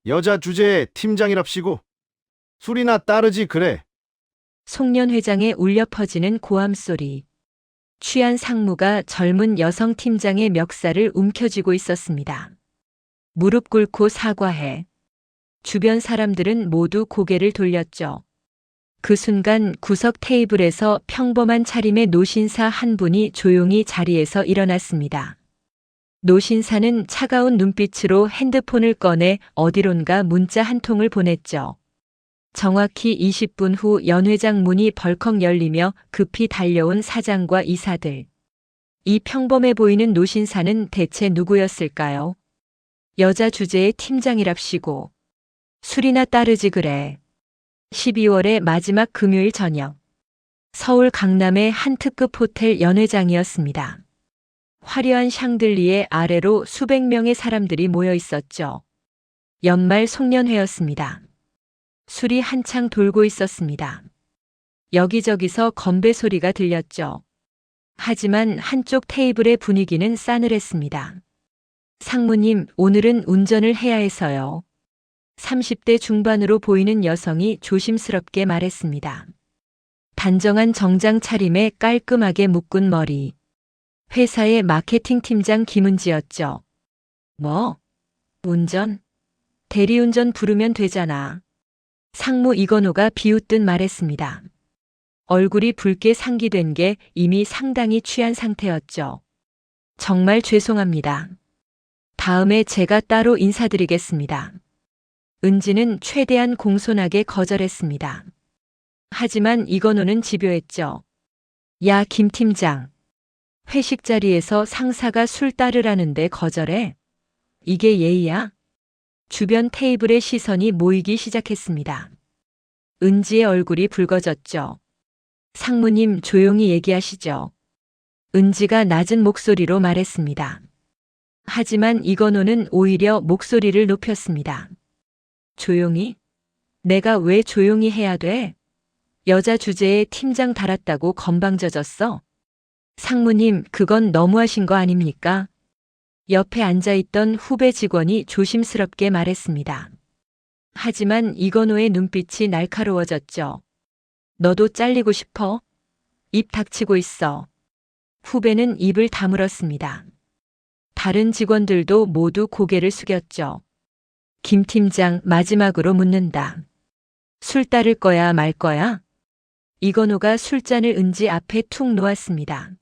여자 주제에 팀장이랍시고 술이나 따르지 그래. 송년 회장의 울려 퍼지는 고함 소리. 취한 상무가 젊은 여성 팀장의 멱살을 움켜쥐고 있었습니다. 무릎 꿇고 사과해. 주변 사람들은 모두 고개를 돌렸죠. 그 순간 구석 테이블에서 평범한 차림의 노신사 한 분이 조용히 자리에서 일어났습니다. 노신사는 차가운 눈빛으로 핸드폰을 꺼내 어디론가 문자 한 통을 보냈죠. 정확히 20분 후 연 회장 문이 벌컥 열리며 급히 달려온 사장과 이사들. 이 평범해 보이는 노신사는 대체 누구였을까요? 여자 주제의 팀장이랍시고. 술이나 따르지 그래. 12월의 마지막 금요일 저녁. 서울 강남의 한 특급 호텔 연회장이었습니다. 화려한 샹들리에 아래로 수백 명의 사람들이 모여 있었죠. 연말 송년회였습니다. 술이 한창 돌고 있었습니다. 여기저기서 건배 소리가 들렸죠. 하지만 한쪽 테이블의 분위기는 싸늘했습니다. 상무님, 오늘은 운전을 해야 해서요. 30대 중반으로 보이는 여성이 조심스럽게 말했습니다. 단정한 정장 차림에 깔끔하게 묶은 머리. 회사의 마케팅 팀장 김은지였죠. 뭐? 운전? 대리운전 부르면 되잖아. 상무 이건호가 비웃듯 말했습니다. 얼굴이 붉게 상기된 게 이미 상당히 취한 상태였죠. 정말 죄송합니다. 다음에 제가 따로 인사드리겠습니다. 은지는 최대한 공손하게 거절했습니다. 하지만 이건호는 집요했죠. 야, 김 팀장. 회식 자리에서 상사가 술 따르라는데 거절해? 이게 예의야? 주변 테이블에 시선이 모이기 시작했습니다. 은지의 얼굴이 붉어졌죠. 상무님, 조용히 얘기하시죠. 은지가 낮은 목소리로 말했습니다. 하지만 이건호는 오히려 목소리를 높였습니다. 조용히? 내가 왜 조용히 해야 돼? 여자 주제에 팀장 달았다고 건방져졌어? 상무님, 그건 너무하신 거 아닙니까? 옆에 앉아있던 후배 직원이 조심스럽게 말했습니다. 하지만 이건호의 눈빛이 날카로워졌죠. 너도 잘리고 싶어? 입 닥치고 있어. 후배는 입을 다물었습니다. 다른 직원들도 모두 고개를 숙였죠. 김 팀장, 마지막으로 묻는다. 술 따를 거야, 말 거야? 이건호가 술잔을 은지 앞에 툭 놓았습니다.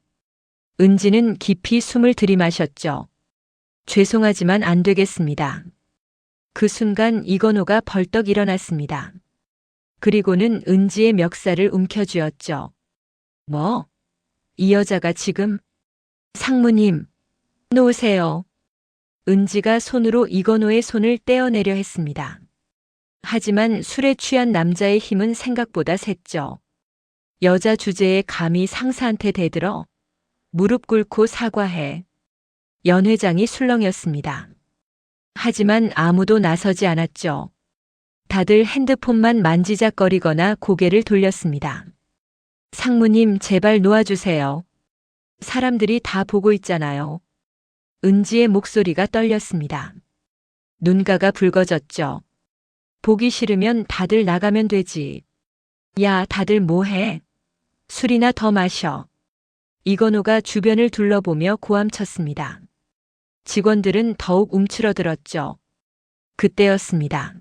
은지는 깊이 숨을 들이마셨죠. 죄송하지만 안 되겠습니다. 그 순간 이건호가 벌떡 일어났습니다. 그리고는 은지의 멱살을 움켜쥐었죠. 뭐? 이 여자가 지금? 상무님, 놓으세요. 은지가 손으로 이건호의 손을 떼어내려 했습니다. 하지만 술에 취한 남자의 힘은 생각보다 셌죠. 여자 주제에 감히 상사한테 대들어? 무릎 꿇고 사과해. 연 회장이 술렁였습니다. 하지만 아무도 나서지 않았죠. 다들 핸드폰만 만지작거리거나 고개를 돌렸습니다. 상무님, 제발 놓아주세요. 사람들이 다 보고 있잖아요. 은지의 목소리가 떨렸습니다. 눈가가 붉어졌죠. 보기 싫으면 다들 나가면 되지. 야, 다들 뭐해? 술이나 더 마셔. 이건호가 주변을 둘러보며 고함쳤습니다. 직원들은 더욱 움츠러들었죠. 그때였습니다.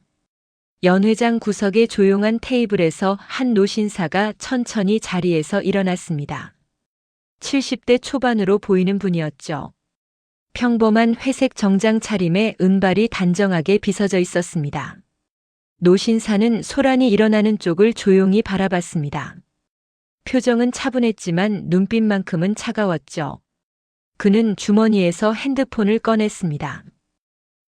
연 회장 구석의 조용한 테이블에서 한 노신사가 천천히 자리에서 일어났습니다. 70대 초반으로 보이는 분이었죠. 평범한 회색 정장 차림에 은발이 단정하게 빗어져 있었습니다. 노신사는 소란이 일어나는 쪽을 조용히 바라봤습니다. 표정은 차분했지만 눈빛만큼은 차가웠죠. 그는 주머니에서 핸드폰을 꺼냈습니다.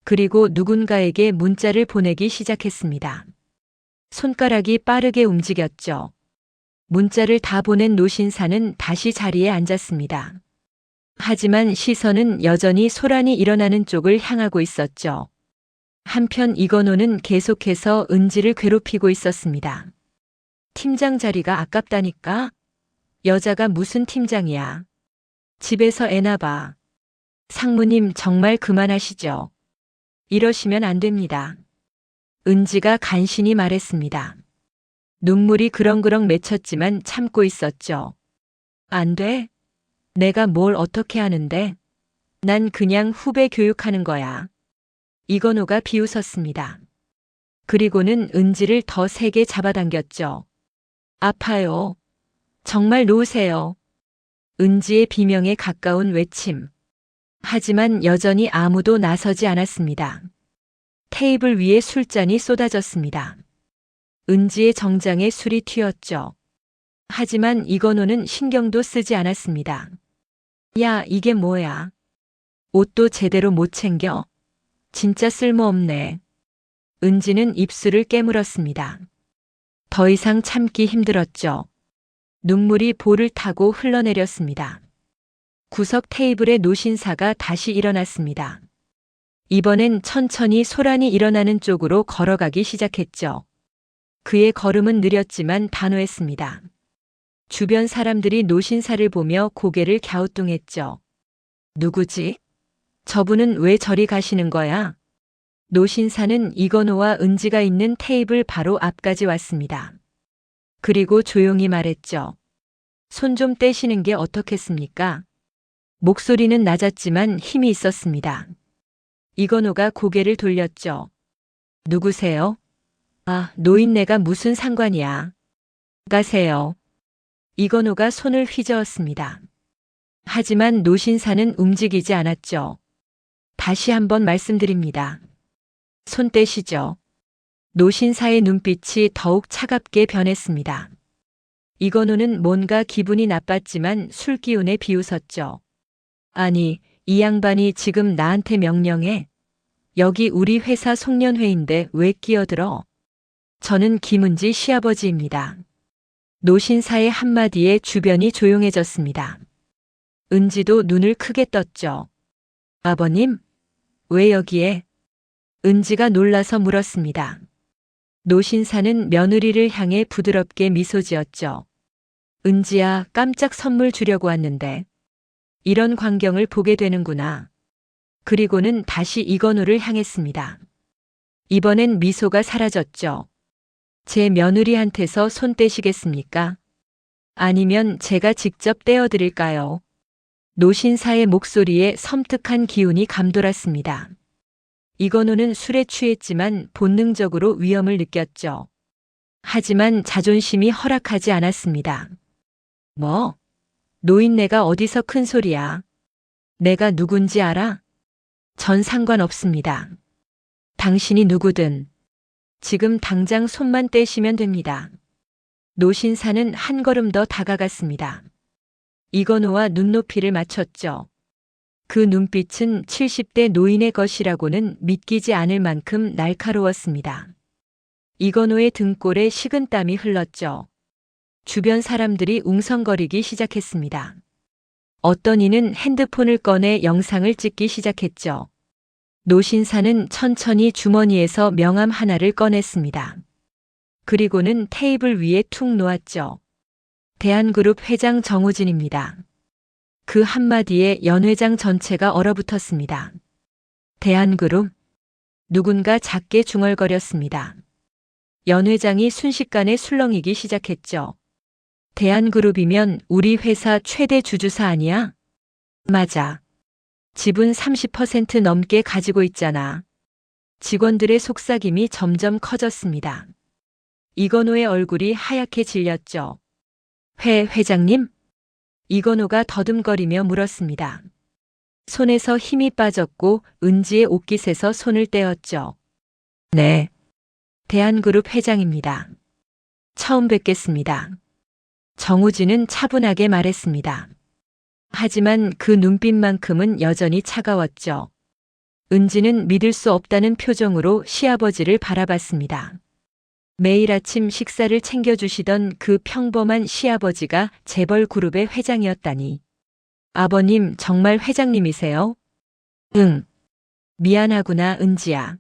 그리고 누군가에게 문자를 보내기 시작했습니다. 손가락이 빠르게 움직였죠. 문자를 다 보낸 노신사는 다시 자리에 앉았습니다. 하지만 시선은 여전히 소란이 일어나는 쪽을 향하고 있었죠. 한편 이건호는 계속해서 은지를 괴롭히고 있었습니다. 팀장 자리가 아깝다니까? 여자가 무슨 팀장이야? 집에서 애나 봐. 상무님, 정말 그만하시죠. 이러시면 안 됩니다. 은지가 간신히 말했습니다. 눈물이 그렁그렁 맺혔지만 참고 있었죠. 안 돼. 내가 뭘 어떻게 하는데? 난 그냥 후배 교육하는 거야. 이건호가 비웃었습니다. 그리고는 은지를 더 세게 잡아당겼죠. 아파요. 정말 놓으세요. 은지의 비명에 가까운 외침. 하지만 여전히 아무도 나서지 않았습니다. 테이블 위에 술잔이 쏟아졌습니다. 은지의 정장에 술이 튀었죠. 하지만 이건호는 신경도 쓰지 않았습니다. 야, 이게 뭐야? 옷도 제대로 못 챙겨. 진짜 쓸모없네. 은지는 입술을 깨물었습니다. 더 이상 참기 힘들었죠. 눈물이 볼을 타고 흘러내렸습니다. 구석 테이블의 노신사가 다시 일어났습니다. 이번엔 천천히 소란이 일어나는 쪽으로 걸어가기 시작했죠. 그의 걸음은 느렸지만 단호했습니다. 주변 사람들이 노신사를 보며 고개를 갸우뚱했죠. 누구지? 저분은 왜 저리 가시는 거야? 노신사는 이건호와 은지가 있는 테이블 바로 앞까지 왔습니다. 그리고 조용히 말했죠. 손 좀 떼시는 게 어떻겠습니까? 목소리는 낮았지만 힘이 있었습니다. 이건호가 고개를 돌렸죠. 누구세요? 아, 노인네가 무슨 상관이야. 가세요. 이건호가 손을 휘저었습니다. 하지만 노신사는 움직이지 않았죠. 다시 한번 말씀드립니다. 손 떼시죠. 노신사의 눈빛이 더욱 차갑게 변했습니다. 이건호는 뭔가 기분이 나빴지만 술기운에 비웃었죠. 아니, 이 양반이 지금 나한테 명령해? 여기 우리 회사 송년회인데 왜 끼어들어? 저는 김은지 시아버지입니다. 노신사의 한마디에 주변이 조용해졌습니다. 은지도 눈을 크게 떴죠. 아버님? 왜 여기에? 은지가 놀라서 물었습니다. 노신사는 며느리를 향해 부드럽게 미소 지었죠. 은지야, 깜짝 선물 주려고 왔는데. 이런 광경을 보게 되는구나. 그리고는 다시 이건호를 향했습니다. 이번엔 미소가 사라졌죠. 제 며느리한테서 손 떼시겠습니까? 아니면 제가 직접 떼어드릴까요? 노신사의 목소리에 섬뜩한 기운이 감돌았습니다. 이건호는 술에 취했지만 본능적으로 위험을 느꼈죠. 하지만 자존심이 허락하지 않았습니다. 뭐? 노인네가 어디서 큰 소리야? 내가 누군지 알아? 전 상관없습니다. 당신이 누구든 지금 당장 손만 떼시면 됩니다. 노신사는 한 걸음 더 다가갔습니다. 이건호와 눈높이를 맞췄죠. 그 눈빛은 70대 노인의 것이라고는 믿기지 않을 만큼 날카로웠습니다. 이건호의 등골에 식은땀이 흘렀죠. 주변 사람들이 웅성거리기 시작했습니다. 어떤 이는 핸드폰을 꺼내 영상을 찍기 시작했죠. 노신사는 천천히 주머니에서 명함 하나를 꺼냈습니다. 그리고는 테이블 위에 툭 놓았죠. 대한그룹 회장 정우진입니다. 그 한마디에 연회장 전체가 얼어붙었습니다. 대한그룹? 누군가 작게 중얼거렸습니다. 연회장이 순식간에 술렁이기 시작했죠. 대한그룹이면 우리 회사 최대 주주사 아니야? 맞아. 지분 30% 넘게 가지고 있잖아. 직원들의 속삭임이 점점 커졌습니다. 이건호의 얼굴이 하얗게 질렸죠. 회장님? 이건호가 더듬거리며 물었습니다. 손에서 힘이 빠졌고 은지의 옷깃에서 손을 떼었죠. 네. 대한그룹 회장입니다. 처음 뵙겠습니다. 정우진은 차분하게 말했습니다. 하지만 그 눈빛만큼은 여전히 차가웠죠. 은지는 믿을 수 없다는 표정으로 시아버지를 바라봤습니다. 매일 아침 식사를 챙겨주시던 그 평범한 시아버지가 재벌 그룹의 회장이었다니. 아버님 정말 회장님이세요? 응. 미안하구나 은지야.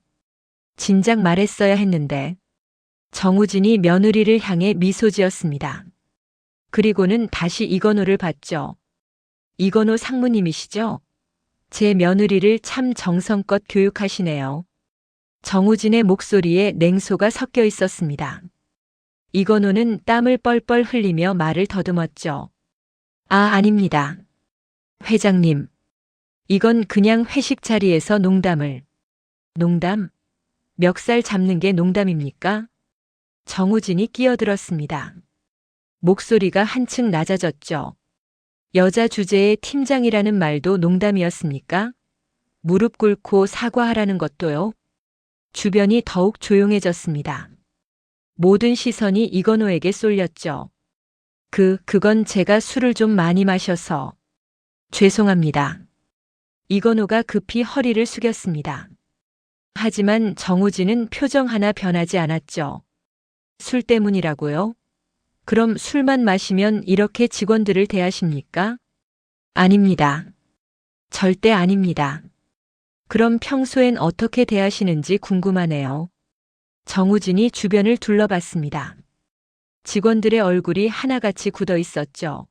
진작 말했어야 했는데. 정우진이 며느리를 향해 미소 지었습니다. 그리고는 다시 이건호를 봤죠. 이건호 상무님이시죠? 제 며느리를 참 정성껏 교육하시네요. 정우진의 목소리에 냉소가 섞여 있었습니다. 이건호는 땀을 뻘뻘 흘리며 말을 더듬었죠. 아닙니다. 회장님. 이건 그냥 회식 자리에서 농담을. 농담? 멱살 잡는 게 농담입니까? 정우진이 끼어들었습니다. 목소리가 한층 낮아졌죠. 여자 주제의 팀장이라는 말도 농담이었습니까? 무릎 꿇고 사과하라는 것도요? 주변이 더욱 조용해졌습니다. 모든 시선이 이건호에게 쏠렸죠. 그건 제가 술을 좀 많이 마셔서. 죄송합니다. 이건호가 급히 허리를 숙였습니다. 하지만 정우진은 표정 하나 변하지 않았죠. 술 때문이라고요? 그럼 술만 마시면 이렇게 직원들을 대하십니까? 아닙니다. 절대 아닙니다. 그럼 평소엔 어떻게 대하시는지 궁금하네요. 정우진이 주변을 둘러봤습니다. 직원들의 얼굴이 하나같이 굳어 있었죠.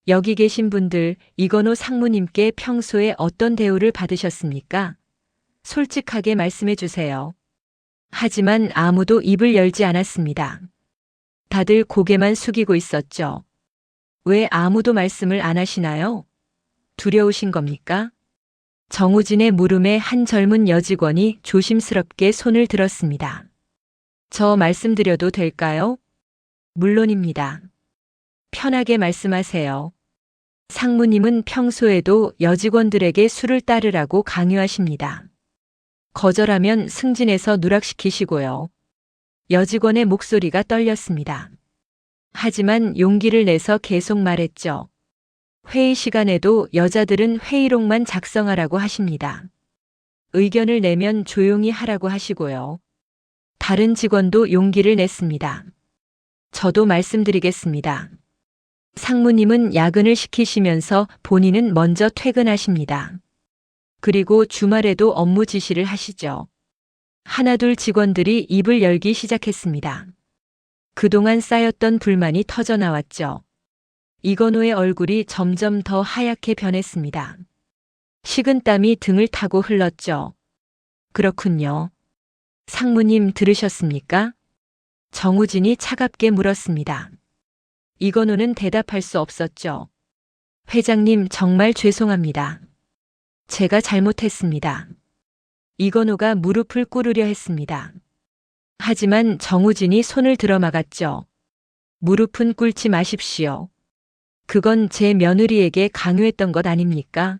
여기 계신 분들, 이건호 상무님께 평소에 어떤 대우를 받으셨습니까? 솔직하게 말씀해 주세요. 하지만 아무도 입을 열지 않았습니다. 다들 고개만 숙이고 있었죠. 왜 아무도 말씀을 안 하시나요? 두려우신 겁니까? 정우진의 물음에 한 젊은 여직원이 조심스럽게 손을 들었습니다. 저 말씀드려도 될까요? 물론입니다. 편하게 말씀하세요. 상무님은 평소에도 여직원들에게 술을 따르라고 강요하십니다. 거절하면 승진해서 누락시키시고요. 여직원의 목소리가 떨렸습니다. 하지만 용기를 내서 계속 말했죠. 회의 시간에도 여자들은 회의록만 작성하라고 하십니다. 의견을 내면 조용히 하라고 하시고요. 다른 직원도 용기를 냈습니다. 저도 말씀드리겠습니다. 상무님은 야근을 시키시면서 본인은 먼저 퇴근하십니다. 그리고 주말에도 업무 지시를 하시죠. 하나둘 직원들이 입을 열기 시작했습니다. 그동안 쌓였던 불만이 터져나왔죠. 이건호의 얼굴이 점점 더 하얗게 변했습니다. 식은땀이 등을 타고 흘렀죠. 그렇군요. 상무님 들으셨습니까? 정우진이 차갑게 물었습니다. 이건호는 대답할 수 없었죠. 회장님 정말 죄송합니다. 제가 잘못했습니다. 이건호가 무릎을 꿇으려 했습니다. 하지만 정우진이 손을 들어 막았죠. 무릎은 꿇지 마십시오. 그건 제 며느리에게 강요했던 것 아닙니까?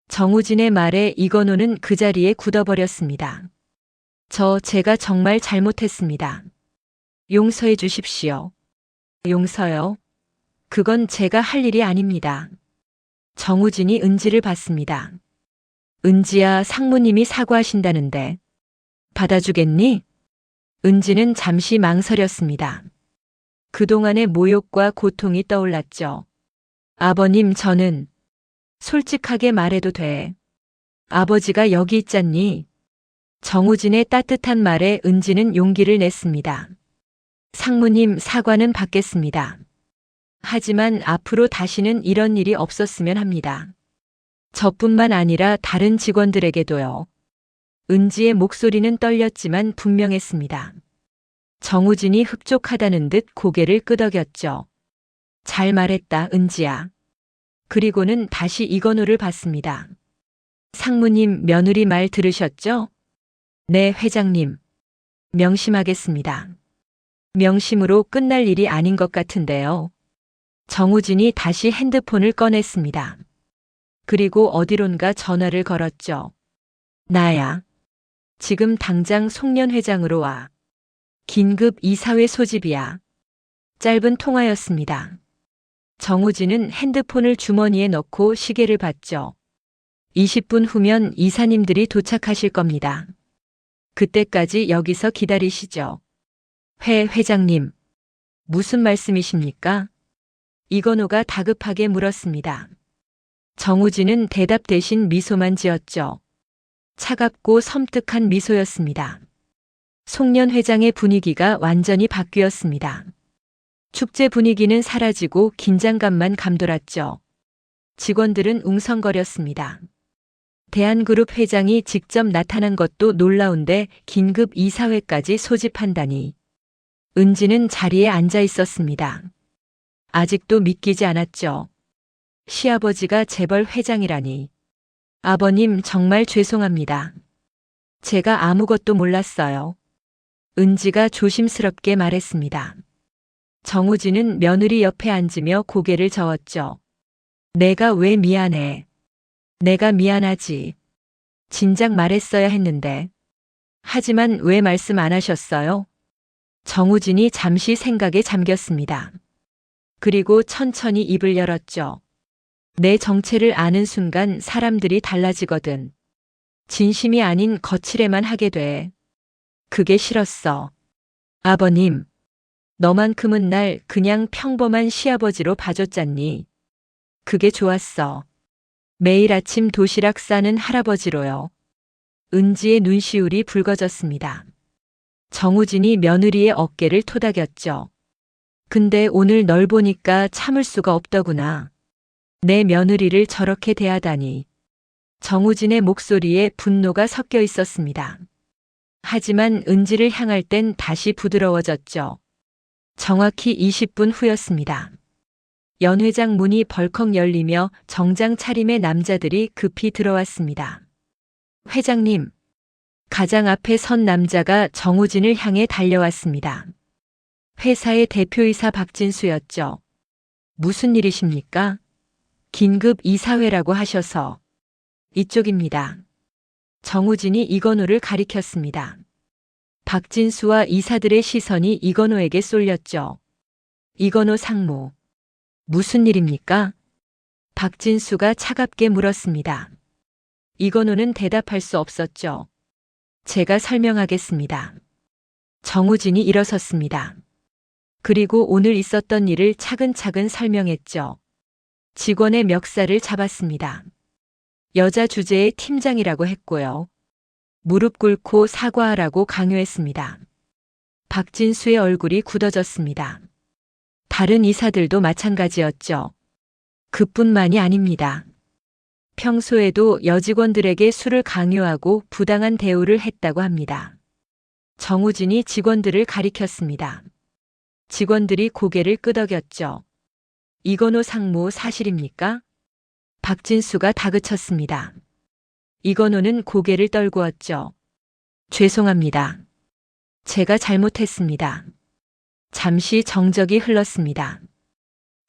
정우진의 말에 이건호는 그 자리에 굳어버렸습니다. 제가 정말 잘못했습니다. 용서해 주십시오. 용서요? 그건 제가 할 일이 아닙니다. 정우진이 은지를 봤습니다. 은지야, 상무님이 사과하신다는데 받아주겠니? 은지는 잠시 망설였습니다. 그동안의 모욕과 고통이 떠올랐죠. 아버님, 저는 솔직하게 말해도 돼. 아버지가 여기 있잖니. 정우진의 따뜻한 말에 은지는 용기를 냈습니다. 상무님, 사과는 받겠습니다. 하지만 앞으로 다시는 이런 일이 없었으면 합니다. 저뿐만 아니라 다른 직원들에게도요. 은지의 목소리는 떨렸지만 분명했습니다. 정우진이 흡족하다는 듯 고개를 끄덕였죠. 잘 말했다, 은지야. 그리고는 다시 이건호를 봤습니다. 상무님, 며느리 말 들으셨죠? 네, 회장님. 명심하겠습니다. 명심으로 끝날 일이 아닌 것 같은데요. 정우진이 다시 핸드폰을 꺼냈습니다. 그리고 어디론가 전화를 걸었죠. 나야. 지금 당장 송년 회장으로 와. 긴급 이사회 소집이야. 짧은 통화였습니다. 정우진은 핸드폰을 주머니에 넣고 시계를 봤죠. 20분 후면 이사님들이 도착하실 겁니다. 그때까지 여기서 기다리시죠. 회장님. 무슨 말씀이십니까? 이건호가 다급하게 물었습니다. 정우진은 대답 대신 미소만 지었죠. 차갑고 섬뜩한 미소였습니다. 송년 회장의 분위기가 완전히 바뀌었습니다. 축제 분위기는 사라지고 긴장감만 감돌았죠. 직원들은 웅성거렸습니다. 대한그룹 회장이 직접 나타난 것도 놀라운데 긴급 이사회까지 소집한다니. 은지는 자리에 앉아 있었습니다. 아직도 믿기지 않았죠. 시아버지가 재벌 회장이라니. 아버님 정말 죄송합니다. 제가 아무것도 몰랐어요. 은지가 조심스럽게 말했습니다. 정우진은 며느리 옆에 앉으며 고개를 저었죠. 내가 왜 미안해. 내가 미안하지. 진작 말했어야 했는데. 하지만 왜 말씀 안 하셨어요? 정우진이 잠시 생각에 잠겼습니다. 그리고 천천히 입을 열었죠. 내 정체를 아는 순간 사람들이 달라지거든. 진심이 아닌 거칠에만 하게 돼. 그게 싫었어. 아버님, 너만큼은 날 그냥 평범한 시아버지로 봐줬잖니. 그게 좋았어. 매일 아침 도시락 싸는 할아버지로요. 은지의 눈시울이 붉어졌습니다. 정우진이 며느리의 어깨를 토닥였죠. 근데 오늘 널 보니까 참을 수가 없더구나. 내 며느리를 저렇게 대하다니. 정우진의 목소리에 분노가 섞여 있었습니다. 하지만 은지를 향할 땐 다시 부드러워졌죠. 정확히 20분 후였습니다. 연 회장 문이 벌컥 열리며 정장 차림의 남자들이 급히 들어왔습니다. 회장님, 가장 앞에 선 남자가 정우진을 향해 달려왔습니다. 회사의 대표이사 박진수였죠. 무슨 일이십니까? 긴급 이사회라고 하셔서. 이쪽입니다. 정우진이 이건호를 가리켰습니다. 박진수와 이사들의 시선이 이건호에게 쏠렸죠. 이건호 상무. 무슨 일입니까? 박진수가 차갑게 물었습니다. 이건호는 대답할 수 없었죠. 제가 설명하겠습니다. 정우진이 일어섰습니다. 그리고 오늘 있었던 일을 차근차근 설명했죠. 직원의 멱살을 잡았습니다. 여자 주재의 팀장이라고 했고요. 무릎 꿇고 사과하라고 강요했습니다. 박진수의 얼굴이 굳어졌습니다. 다른 이사들도 마찬가지였죠. 그뿐만이 아닙니다. 평소에도 여직원들에게 술을 강요하고 부당한 대우를 했다고 합니다. 정우진이 직원들을 가리켰습니다. 직원들이 고개를 끄덕였죠. 이건호 상무 사실입니까? 박진수가 다그쳤습니다. 이건호는 고개를 떨구었죠. 죄송합니다. 제가 잘못했습니다. 잠시 정적이 흘렀습니다.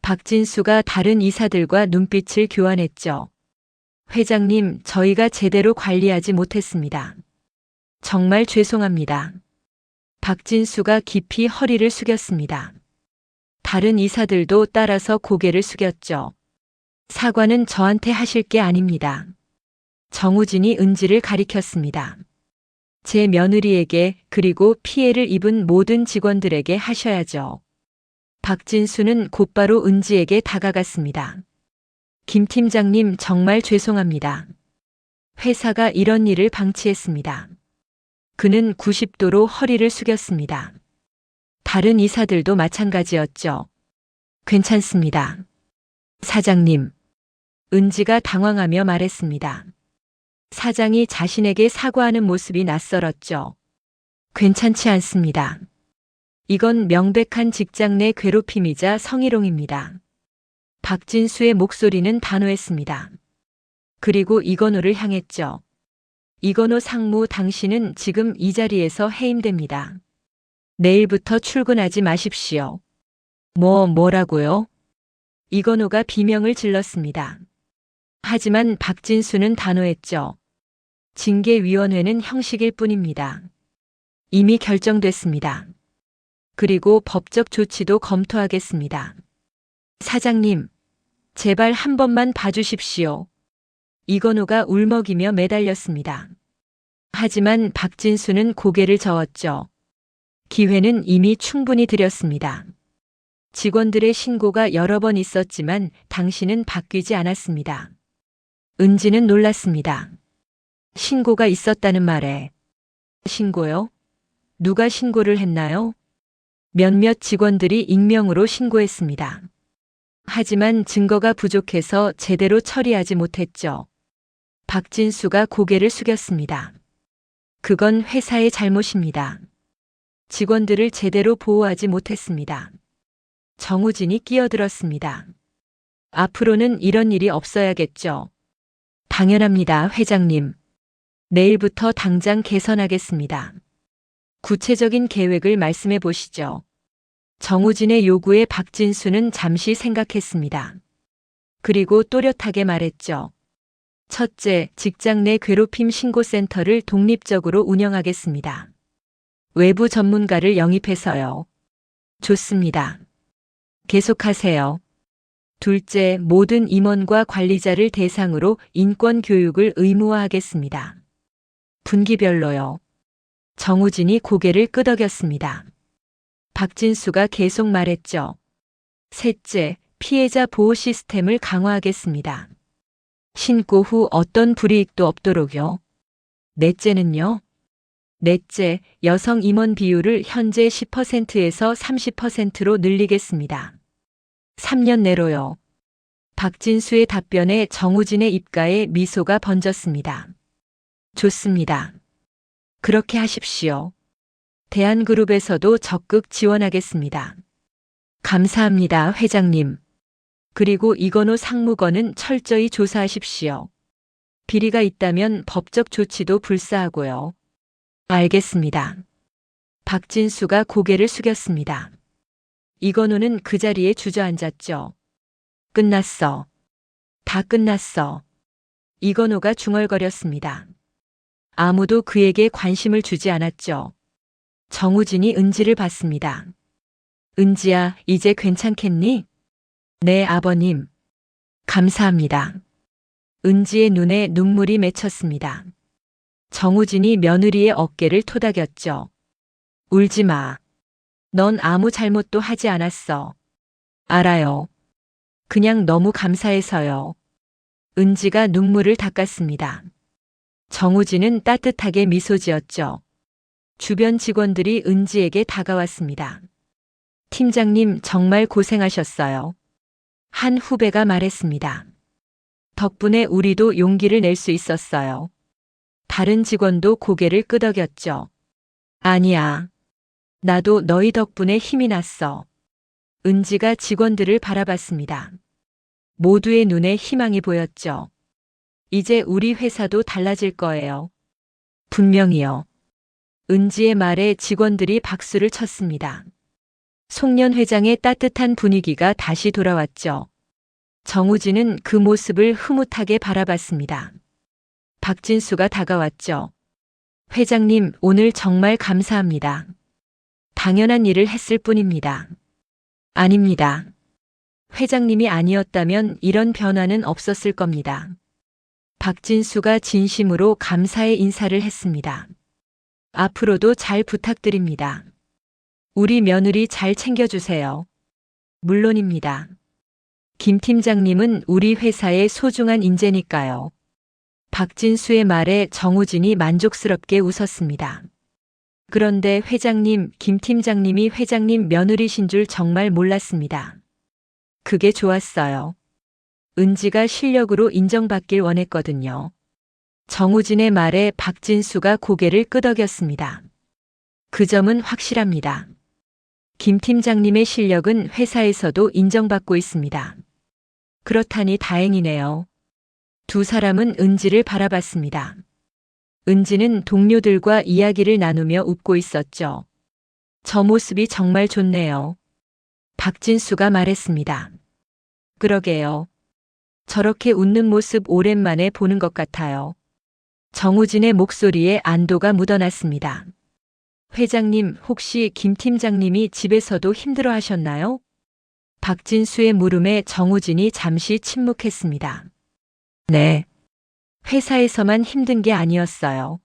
박진수가 다른 이사들과 눈빛을 교환했죠. 회장님, 저희가 제대로 관리하지 못했습니다. 정말 죄송합니다. 박진수가 깊이 허리를 숙였습니다. 다른 이사들도 따라서 고개를 숙였죠. 사과는 저한테 하실 게 아닙니다. 정우진이 은지를 가리켰습니다. 제 며느리에게 그리고 피해를 입은 모든 직원들에게 하셔야죠. 박진수는 곧바로 은지에게 다가갔습니다. 김 팀장님 정말 죄송합니다. 회사가 이런 일을 방치했습니다. 그는 90도로 허리를 숙였습니다. 다른 이사들도 마찬가지였죠. 괜찮습니다. 사장님. 은지가 당황하며 말했습니다. 사장이 자신에게 사과하는 모습이 낯설었죠. 괜찮지 않습니다. 이건 명백한 직장 내 괴롭힘이자 성희롱입니다. 박진수의 목소리는 단호했습니다. 그리고 이건호를 향했죠. 이건호 상무, 당신은 지금 이 자리에서 해임됩니다. 내일부터 출근하지 마십시오. 뭐라고요? 이건호가 비명을 질렀습니다. 하지만 박진수는 단호했죠. 징계위원회는 형식일 뿐입니다. 이미 결정됐습니다. 그리고 법적 조치도 검토하겠습니다. 사장님, 제발 한 번만 봐주십시오. 이건호가 울먹이며 매달렸습니다. 하지만 박진수는 고개를 저었죠. 기회는 이미 충분히 드렸습니다. 직원들의 신고가 여러 번 있었지만 당신은 바뀌지 않았습니다. 은지는 놀랐습니다. 신고가 있었다는 말에. 신고요? 누가 신고를 했나요? 몇몇 직원들이 익명으로 신고했습니다. 하지만 증거가 부족해서 제대로 처리하지 못했죠. 박진수가 고개를 숙였습니다. 그건 회사의 잘못입니다. 직원들을 제대로 보호하지 못했습니다. 정우진이 끼어들었습니다. 앞으로는 이런 일이 없어야겠죠. 당연합니다, 회장님. 내일부터 당장 개선하겠습니다. 구체적인 계획을 말씀해 보시죠. 정우진의 요구에 박진수는 잠시 생각했습니다. 그리고 또렷하게 말했죠. 첫째, 직장 내 괴롭힘 신고센터를 독립적으로 운영하겠습니다. 외부 전문가를 영입해서요. 좋습니다. 계속하세요. 둘째, 모든 임원과 관리자를 대상으로 인권 교육을 의무화하겠습니다. 분기별로요. 정우진이 고개를 끄덕였습니다. 박진수가 계속 말했죠. 셋째, 피해자 보호 시스템을 강화하겠습니다. 신고 후 어떤 불이익도 없도록요. 넷째는요. 넷째, 여성 임원 비율을 현재 10%에서 30%로 늘리겠습니다. 3년 내로요. 박진수의 답변에 정우진의 입가에 미소가 번졌습니다. 좋습니다. 그렇게 하십시오. 대한그룹에서도 적극 지원하겠습니다. 감사합니다, 회장님. 그리고 이건호 상무건은 철저히 조사하십시오. 비리가 있다면 법적 조치도 불사하고요. 알겠습니다. 박진수가 고개를 숙였습니다. 이건호는 그 자리에 주저앉았죠. 끝났어. 다 끝났어. 이건호가 중얼거렸습니다. 아무도 그에게 관심을 주지 않았죠. 정우진이 은지를 봤습니다. 은지야, 이제 괜찮겠니? 네, 아버님. 감사합니다. 은지의 눈에 눈물이 맺혔습니다. 정우진이 며느리의 어깨를 토닥였죠. 울지 마. 넌 아무 잘못도 하지 않았어. 알아요. 그냥 너무 감사해서요. 은지가 눈물을 닦았습니다. 정우진은 따뜻하게 미소 지었죠. 주변 직원들이 은지에게 다가왔습니다. 팀장님, 정말 고생하셨어요. 한 후배가 말했습니다. 덕분에 우리도 용기를 낼 수 있었어요. 다른 직원도 고개를 끄덕였죠. 아니야. 나도 너희 덕분에 힘이 났어. 은지가 직원들을 바라봤습니다. 모두의 눈에 희망이 보였죠. 이제 우리 회사도 달라질 거예요. 분명히요. 은지의 말에 직원들이 박수를 쳤습니다. 송년 회장의 따뜻한 분위기가 다시 돌아왔죠. 정우진은 그 모습을 흐뭇하게 바라봤습니다. 박진수가 다가왔죠. 회장님, 오늘 정말 감사합니다. 당연한 일을 했을 뿐입니다. 아닙니다. 회장님이 아니었다면 이런 변화는 없었을 겁니다. 박진수가 진심으로 감사의 인사를 했습니다. 앞으로도 잘 부탁드립니다. 우리 며느리 잘 챙겨주세요. 물론입니다. 김 팀장님은 우리 회사의 소중한 인재니까요. 박진수의 말에 정우진이 만족스럽게 웃었습니다. 그런데 회장님, 김 팀장님이 회장님 며느리신 줄 정말 몰랐습니다. 그게 좋았어요. 은지가 실력으로 인정받길 원했거든요. 정우진의 말에 박진수가 고개를 끄덕였습니다. 그 점은 확실합니다. 김 팀장님의 실력은 회사에서도 인정받고 있습니다. 그렇다니 다행이네요. 두 사람은 은지를 바라봤습니다. 은지는 동료들과 이야기를 나누며 웃고 있었죠. 저 모습이 정말 좋네요. 박진수가 말했습니다. 그러게요. 저렇게 웃는 모습 오랜만에 보는 것 같아요. 정우진의 목소리에 안도가 묻어났습니다. 회장님, 혹시 김 팀장님이 집에서도 힘들어 하셨나요? 박진수의 물음에 정우진이 잠시 침묵했습니다. 네. 회사에서만 힘든 게 아니었어요.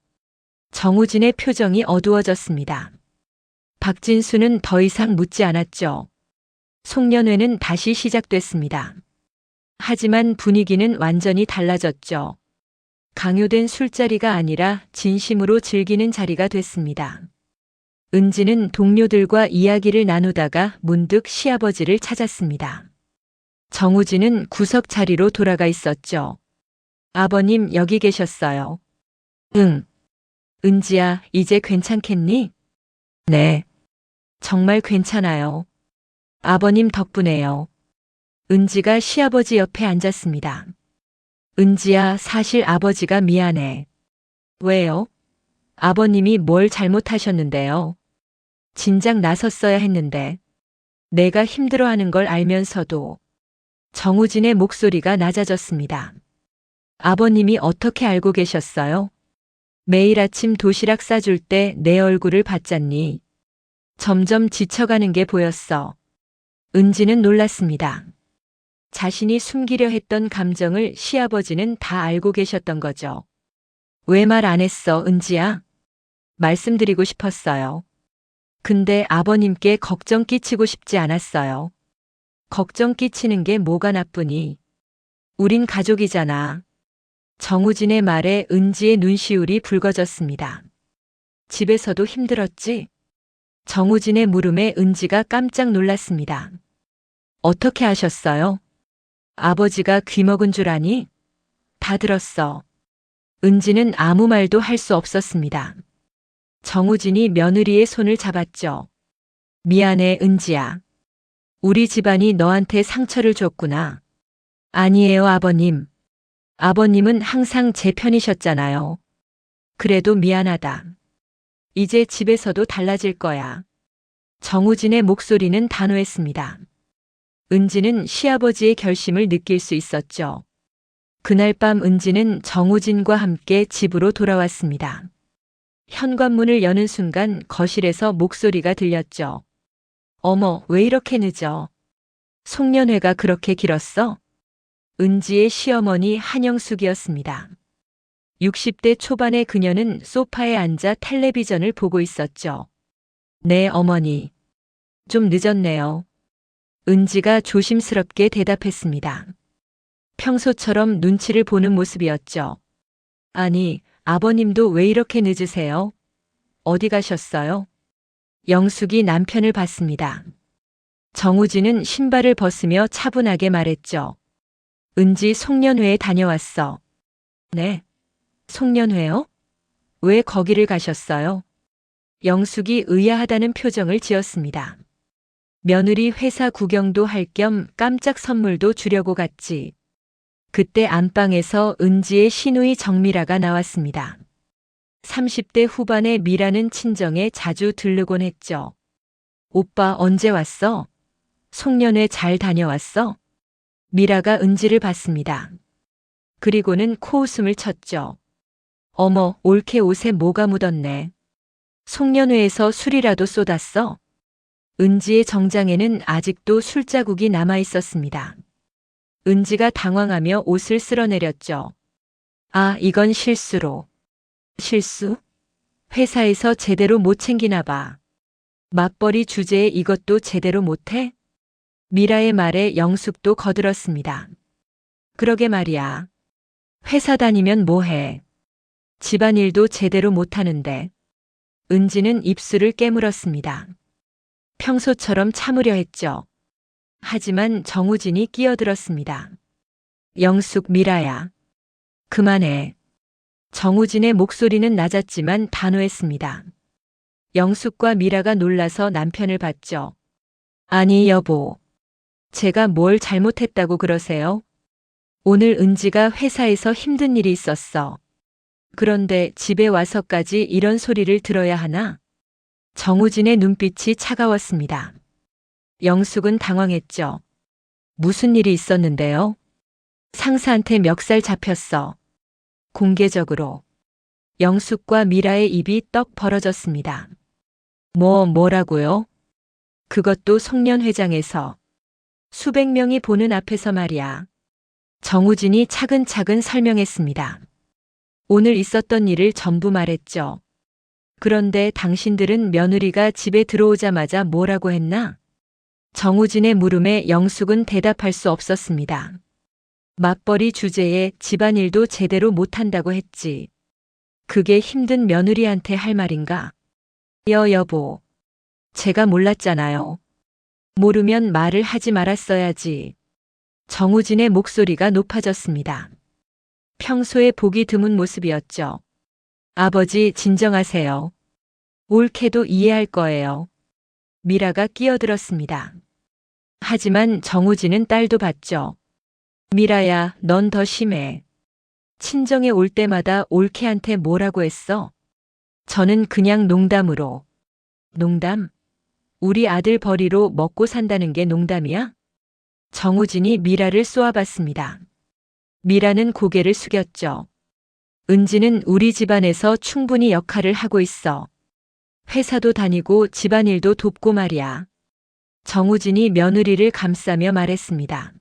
정우진의 표정이 어두워졌습니다. 박진수는 더 이상 묻지 않았죠. 송년회는 다시 시작됐습니다. 하지만 분위기는 완전히 달라졌죠. 강요된 술자리가 아니라 진심으로 즐기는 자리가 됐습니다. 은지는 동료들과 이야기를 나누다가 문득 시아버지를 찾았습니다. 정우진은 구석 자리로 돌아가 있었죠. 아버님 여기 계셨어요. 응. 은지야, 이제 괜찮겠니? 네. 정말 괜찮아요. 아버님 덕분에요. 은지가 시아버지 옆에 앉았습니다. 은지야, 사실 아버지가 미안해. 왜요? 아버님이 뭘 잘못하셨는데요? 진작 나섰어야 했는데. 내가 힘들어하는 걸 알면서도. 정우진의 목소리가 낮아졌습니다. 아버님이 어떻게 알고 계셨어요? 매일 아침 도시락 싸줄 때 내 얼굴을 봤잖니. 점점 지쳐가는 게 보였어. 은지는 놀랐습니다. 자신이 숨기려 했던 감정을 시아버지는 다 알고 계셨던 거죠. 왜 말 안 했어, 은지야? 말씀드리고 싶었어요. 근데 아버님께 걱정 끼치고 싶지 않았어요. 걱정 끼치는 게 뭐가 나쁘니? 우린 가족이잖아. 정우진의 말에 은지의 눈시울이 붉어졌습니다. 집에서도 힘들었지? 정우진의 물음에 은지가 깜짝 놀랐습니다. 어떻게 아셨어요? 아버지가 귀먹은 줄 아니? 다 들었어. 은지는 아무 말도 할 수 없었습니다. 정우진이 며느리의 손을 잡았죠. 미안해, 은지야. 우리 집안이 너한테 상처를 줬구나. 아니에요, 아버님. 아버님은 항상 제 편이셨잖아요. 그래도 미안하다. 이제 집에서도 달라질 거야. 정우진의 목소리는 단호했습니다. 은지는 시아버지의 결심을 느낄 수 있었죠. 그날 밤 은지는 정우진과 함께 집으로 돌아왔습니다. 현관문을 여는 순간 거실에서 목소리가 들렸죠. 어머, 왜 이렇게 늦어? 송년회가 그렇게 길었어? 은지의 시어머니 한영숙이었습니다. 60대 초반의 그녀는 소파에 앉아 텔레비전을 보고 있었죠. 네, 어머니. 좀 늦었네요. 은지가 조심스럽게 대답했습니다. 평소처럼 눈치를 보는 모습이었죠. 아니, 아버님도 왜 이렇게 늦으세요? 어디 가셨어요? 영숙이 남편을 봤습니다. 정우진은 신발을 벗으며 차분하게 말했죠. 은지 송년회에 다녀왔어. 네. 송년회요? 왜 거기를 가셨어요? 영숙이 의아하다는 표정을 지었습니다. 며느리 회사 구경도 할 겸 깜짝 선물도 주려고 갔지. 그때 안방에서 은지의 시누이 정미라가 나왔습니다. 30대 후반의 미라는 친정에 자주 들르곤 했죠. 오빠 언제 왔어? 송년회 잘 다녀왔어? 미라가 은지를 봤습니다. 그리고는 코웃음을 쳤죠. 어머, 올케 옷에 뭐가 묻었네. 송년회에서 술이라도 쏟았어? 은지의 정장에는 아직도 술자국이 남아 있었습니다. 은지가 당황하며 옷을 쓸어내렸죠. 아, 이건 실수로. 실수? 회사에서 제대로 못 챙기나 봐. 맞벌이 주제에 이것도 제대로 못해? 미라의 말에 영숙도 거들었습니다. 그러게 말이야. 회사 다니면 뭐해? 집안일도 제대로 못하는데. 은지는 입술을 깨물었습니다. 평소처럼 참으려 했죠. 하지만 정우진이 끼어들었습니다. 영숙, 미라야. 그만해. 정우진의 목소리는 낮았지만 단호했습니다. 영숙과 미라가 놀라서 남편을 봤죠. 아니, 여보. 제가 뭘 잘못했다고 그러세요? 오늘 은지가 회사에서 힘든 일이 있었어. 그런데 집에 와서까지 이런 소리를 들어야 하나? 정우진의 눈빛이 차가웠습니다. 영숙은 당황했죠. 무슨 일이 있었는데요? 상사한테 멱살 잡혔어. 공개적으로. 영숙과 미라의 입이 떡 벌어졌습니다. 뭐라고요? 그것도 송년회장에서. 수백 명이 보는 앞에서 말이야. 정우진이 차근차근 설명했습니다. 오늘 있었던 일을 전부 말했죠. 그런데 당신들은 며느리가 집에 들어오자마자 뭐라고 했나? 정우진의 물음에 영숙은 대답할 수 없었습니다. 맞벌이 주제에 집안일도 제대로 못한다고 했지. 그게 힘든 며느리한테 할 말인가? 여보. 제가 몰랐잖아요. 모르면 말을 하지 말았어야지. 정우진의 목소리가 높아졌습니다. 평소에 보기 드문 모습이었죠. 아버지, 진정하세요. 옳게도 이해할 거예요. 미라가 끼어들었습니다. 하지만 정우진은 딸도 봤죠. 미라야, 넌 더 심해. 친정에 올 때마다 올케한테 뭐라고 했어? 저는 그냥 농담으로. 농담? 우리 아들 벌이로 먹고 산다는 게 농담이야? 정우진이 미라를 쏘아봤습니다. 미라는 고개를 숙였죠. 은지는 우리 집안에서 충분히 역할을 하고 있어. 회사도 다니고 집안일도 돕고 말이야. 정우진이 며느리를 감싸며 말했습니다.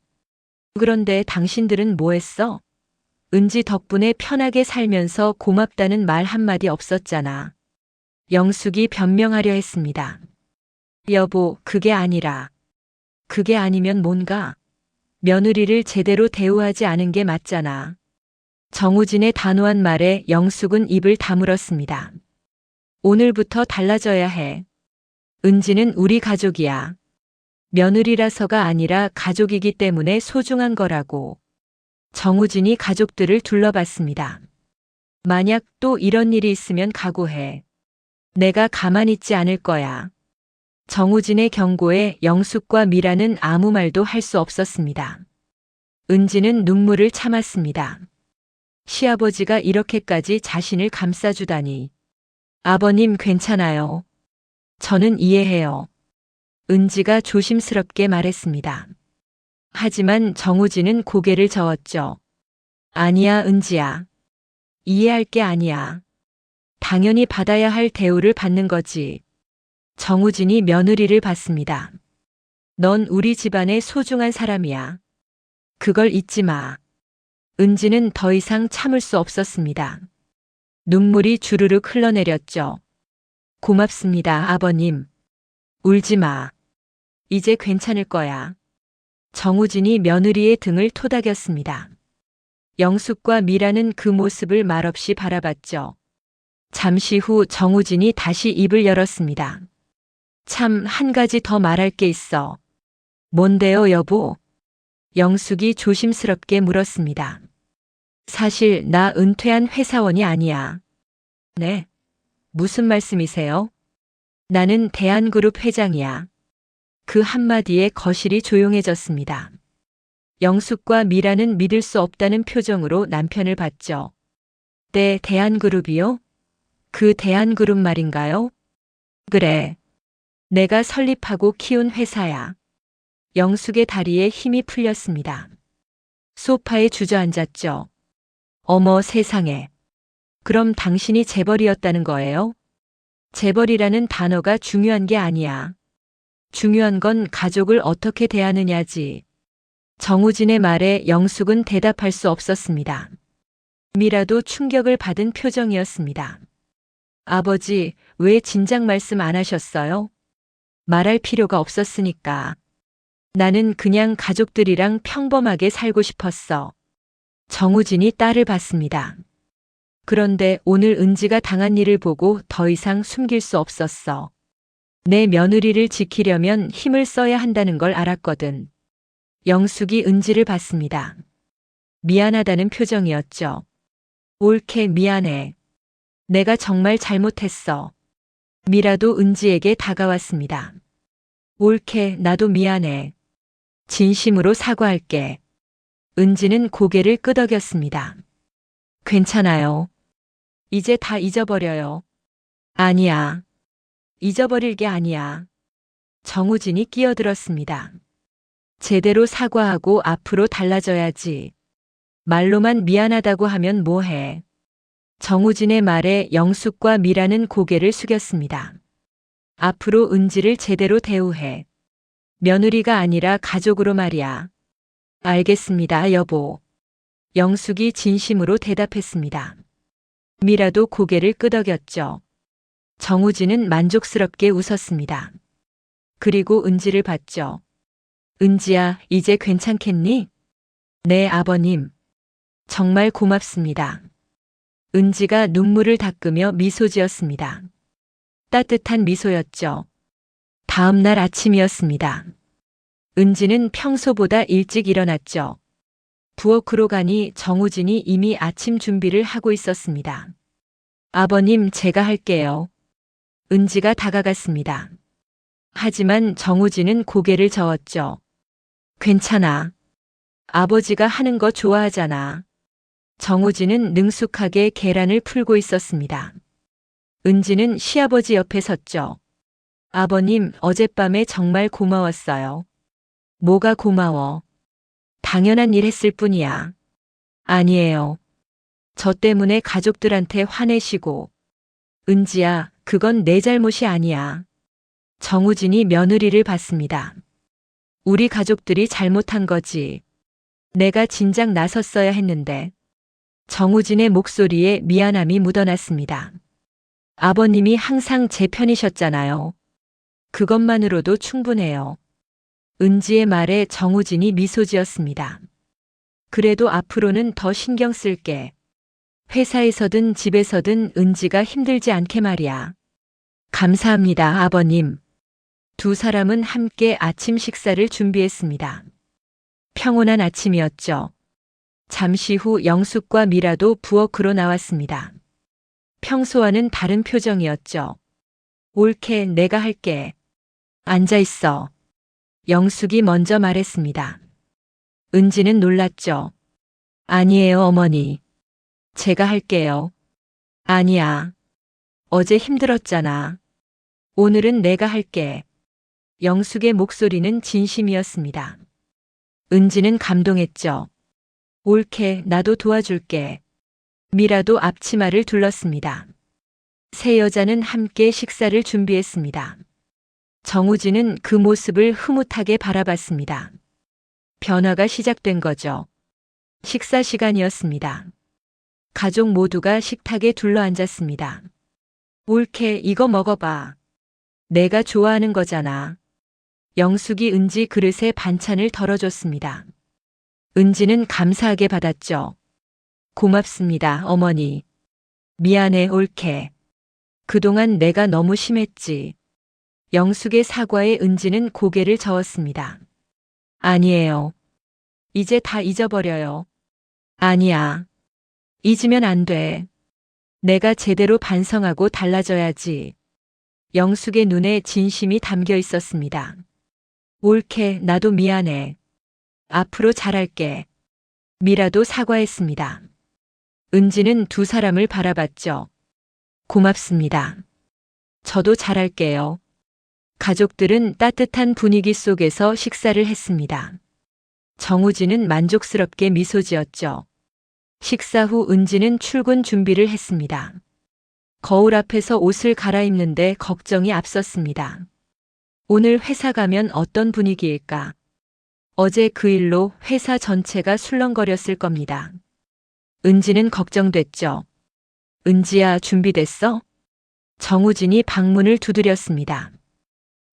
그런데 당신들은 뭐 했어? 은지 덕분에 편하게 살면서 고맙다는 말 한마디 없었잖아. 영숙이 변명하려 했습니다. 여보, 그게 아니라. 그게 아니면 뭔가? 며느리를 제대로 대우하지 않은 게 맞잖아. 정우진의 단호한 말에 영숙은 입을 다물었습니다. 오늘부터 달라져야 해. 은지는 우리 가족이야. 며느리라서가 아니라 가족이기 때문에 소중한 거라고. 정우진이 가족들을 둘러봤습니다. 만약 또 이런 일이 있으면 각오해. 내가 가만히 있지 않을 거야. 정우진의 경고에 영숙과 미라는 아무 말도 할 수 없었습니다. 은지는 눈물을 참았습니다. 시아버지가 이렇게까지 자신을 감싸주다니. 아버님 괜찮아요. 저는 이해해요. 은지가 조심스럽게 말했습니다. 하지만 정우진은 고개를 저었죠. 아니야, 은지야. 이해할 게 아니야. 당연히 받아야 할 대우를 받는 거지. 정우진이 며느리를 봤습니다. 넌 우리 집안의 소중한 사람이야. 그걸 잊지 마. 은지는 더 이상 참을 수 없었습니다. 눈물이 주르륵 흘러내렸죠. 고맙습니다, 아버님. 울지 마. 이제 괜찮을 거야. 정우진이 며느리의 등을 토닥였습니다. 영숙과 미라는 그 모습을 말없이 바라봤죠. 잠시 후 정우진이 다시 입을 열었습니다. 참, 한 가지 더 말할 게 있어. 뭔데요, 여보? 영숙이 조심스럽게 물었습니다. 사실 나 은퇴한 회사원이 아니야. 네? 무슨 말씀이세요? 나는 대한그룹 회장이야. 그 한마디에 거실이 조용해졌습니다. 영숙과 미라는 믿을 수 없다는 표정으로 남편을 봤죠. 네, 대한그룹이요? 그 대한그룹 말인가요? 그래. 내가 설립하고 키운 회사야. 영숙의 다리에 힘이 풀렸습니다. 소파에 주저앉았죠. 어머 세상에. 그럼 당신이 재벌이었다는 거예요? 재벌이라는 단어가 중요한 게 아니야. 중요한 건 가족을 어떻게 대하느냐지. 정우진의 말에 영숙은 대답할 수 없었습니다. 미라도 충격을 받은 표정이었습니다. 아버지, 왜 진작 말씀 안 하셨어요? 말할 필요가 없었으니까. 나는 그냥 가족들이랑 평범하게 살고 싶었어. 정우진이 딸을 봤습니다. 그런데 오늘 은지가 당한 일을 보고 더 이상 숨길 수 없었어. 내 며느리를 지키려면 힘을 써야 한다는 걸 알았거든. 영숙이 은지를 봤습니다. 미안하다는 표정이었죠. 옳게 미안해. 내가 정말 잘못했어. 미라도 은지에게 다가왔습니다. 옳게 나도 미안해. 진심으로 사과할게. 은지는 고개를 끄덕였습니다. 괜찮아요. 이제 다 잊어버려요. 아니야. 잊어버릴 게 아니야. 정우진이 끼어들었습니다. 제대로 사과하고 앞으로 달라져야지. 말로만 미안하다고 하면 뭐해. 정우진의 말에 영숙과 미라는 고개를 숙였습니다. 앞으로 은지를 제대로 대우해. 며느리가 아니라 가족으로 말이야. 알겠습니다, 여보. 영숙이 진심으로 대답했습니다. 미라도 고개를 끄덕였죠. 정우진은 만족스럽게 웃었습니다. 그리고 은지를 봤죠. 은지야, 이제 괜찮겠니? 네, 아버님. 정말 고맙습니다. 은지가 눈물을 닦으며 미소 지었습니다. 따뜻한 미소였죠. 다음 날 아침이었습니다. 은지는 평소보다 일찍 일어났죠. 부엌으로 가니 정우진이 이미 아침 준비를 하고 있었습니다. 아버님, 제가 할게요. 은지가 다가갔습니다. 하지만 정우진은 고개를 저었죠. 괜찮아. 아버지가 하는 거 좋아하잖아. 정우진은 능숙하게 계란을 풀고 있었습니다. 은지는 시아버지 옆에 섰죠. 아버님, 어젯밤에 정말 고마웠어요. 뭐가 고마워? 당연한 일 했을 뿐이야. 아니에요. 저 때문에 가족들한테 화내시고. 은지야, 그건 내 잘못이 아니야. 정우진이 며느리를 봤습니다. 우리 가족들이 잘못한 거지. 내가 진작 나섰어야 했는데. 정우진의 목소리에 미안함이 묻어났습니다. 아버님이 항상 제 편이셨잖아요. 그것만으로도 충분해요. 은지의 말에 정우진이 미소 지었습니다. 그래도 앞으로는 더 신경 쓸게. 회사에서든 집에서든 은지가 힘들지 않게 말이야. 감사합니다, 아버님. 두 사람은 함께 아침 식사를 준비했습니다. 평온한 아침이었죠. 잠시 후 영숙과 미라도 부엌으로 나왔습니다. 평소와는 다른 표정이었죠. 옳게, 내가 할게. 앉아 있어. 영숙이 먼저 말했습니다. 은지는 놀랐죠. 아니에요, 어머니. 제가 할게요. 아니야. 어제 힘들었잖아. 오늘은 내가 할게. 영숙의 목소리는 진심이었습니다. 은지는 감동했죠. 옳게, 나도 도와줄게. 미라도 앞치마를 둘렀습니다. 세 여자는 함께 식사를 준비했습니다. 정우진은 그 모습을 흐뭇하게 바라봤습니다. 변화가 시작된 거죠. 식사 시간이었습니다. 가족 모두가 식탁에 둘러앉았습니다. 옳게, 이거 먹어봐. 내가 좋아하는 거잖아. 영숙이 은지 그릇에 반찬을 덜어줬습니다. 은지는 감사하게 받았죠. 고맙습니다, 어머니. 미안해, 옳게. 그동안 내가 너무 심했지. 영숙의 사과에 은지는 고개를 저었습니다. 아니에요. 이제 다 잊어버려요. 아니야. 잊으면 안 돼. 내가 제대로 반성하고 달라져야지. 영숙의 눈에 진심이 담겨 있었습니다. 옳게, 나도 미안해. 앞으로 잘할게. 미라도 사과했습니다. 은지는 두 사람을 바라봤죠. 고맙습니다. 저도 잘할게요. 가족들은 따뜻한 분위기 속에서 식사를 했습니다. 정우진은 만족스럽게 미소 지었죠. 식사 후 은지는 출근 준비를 했습니다. 거울 앞에서 옷을 갈아입는데 걱정이 앞섰습니다. 오늘 회사 가면 어떤 분위기일까? 어제 그 일로 회사 전체가 술렁거렸을 겁니다. 은지는 걱정됐죠. 은지야, 준비됐어? 정우진이 방문을 두드렸습니다.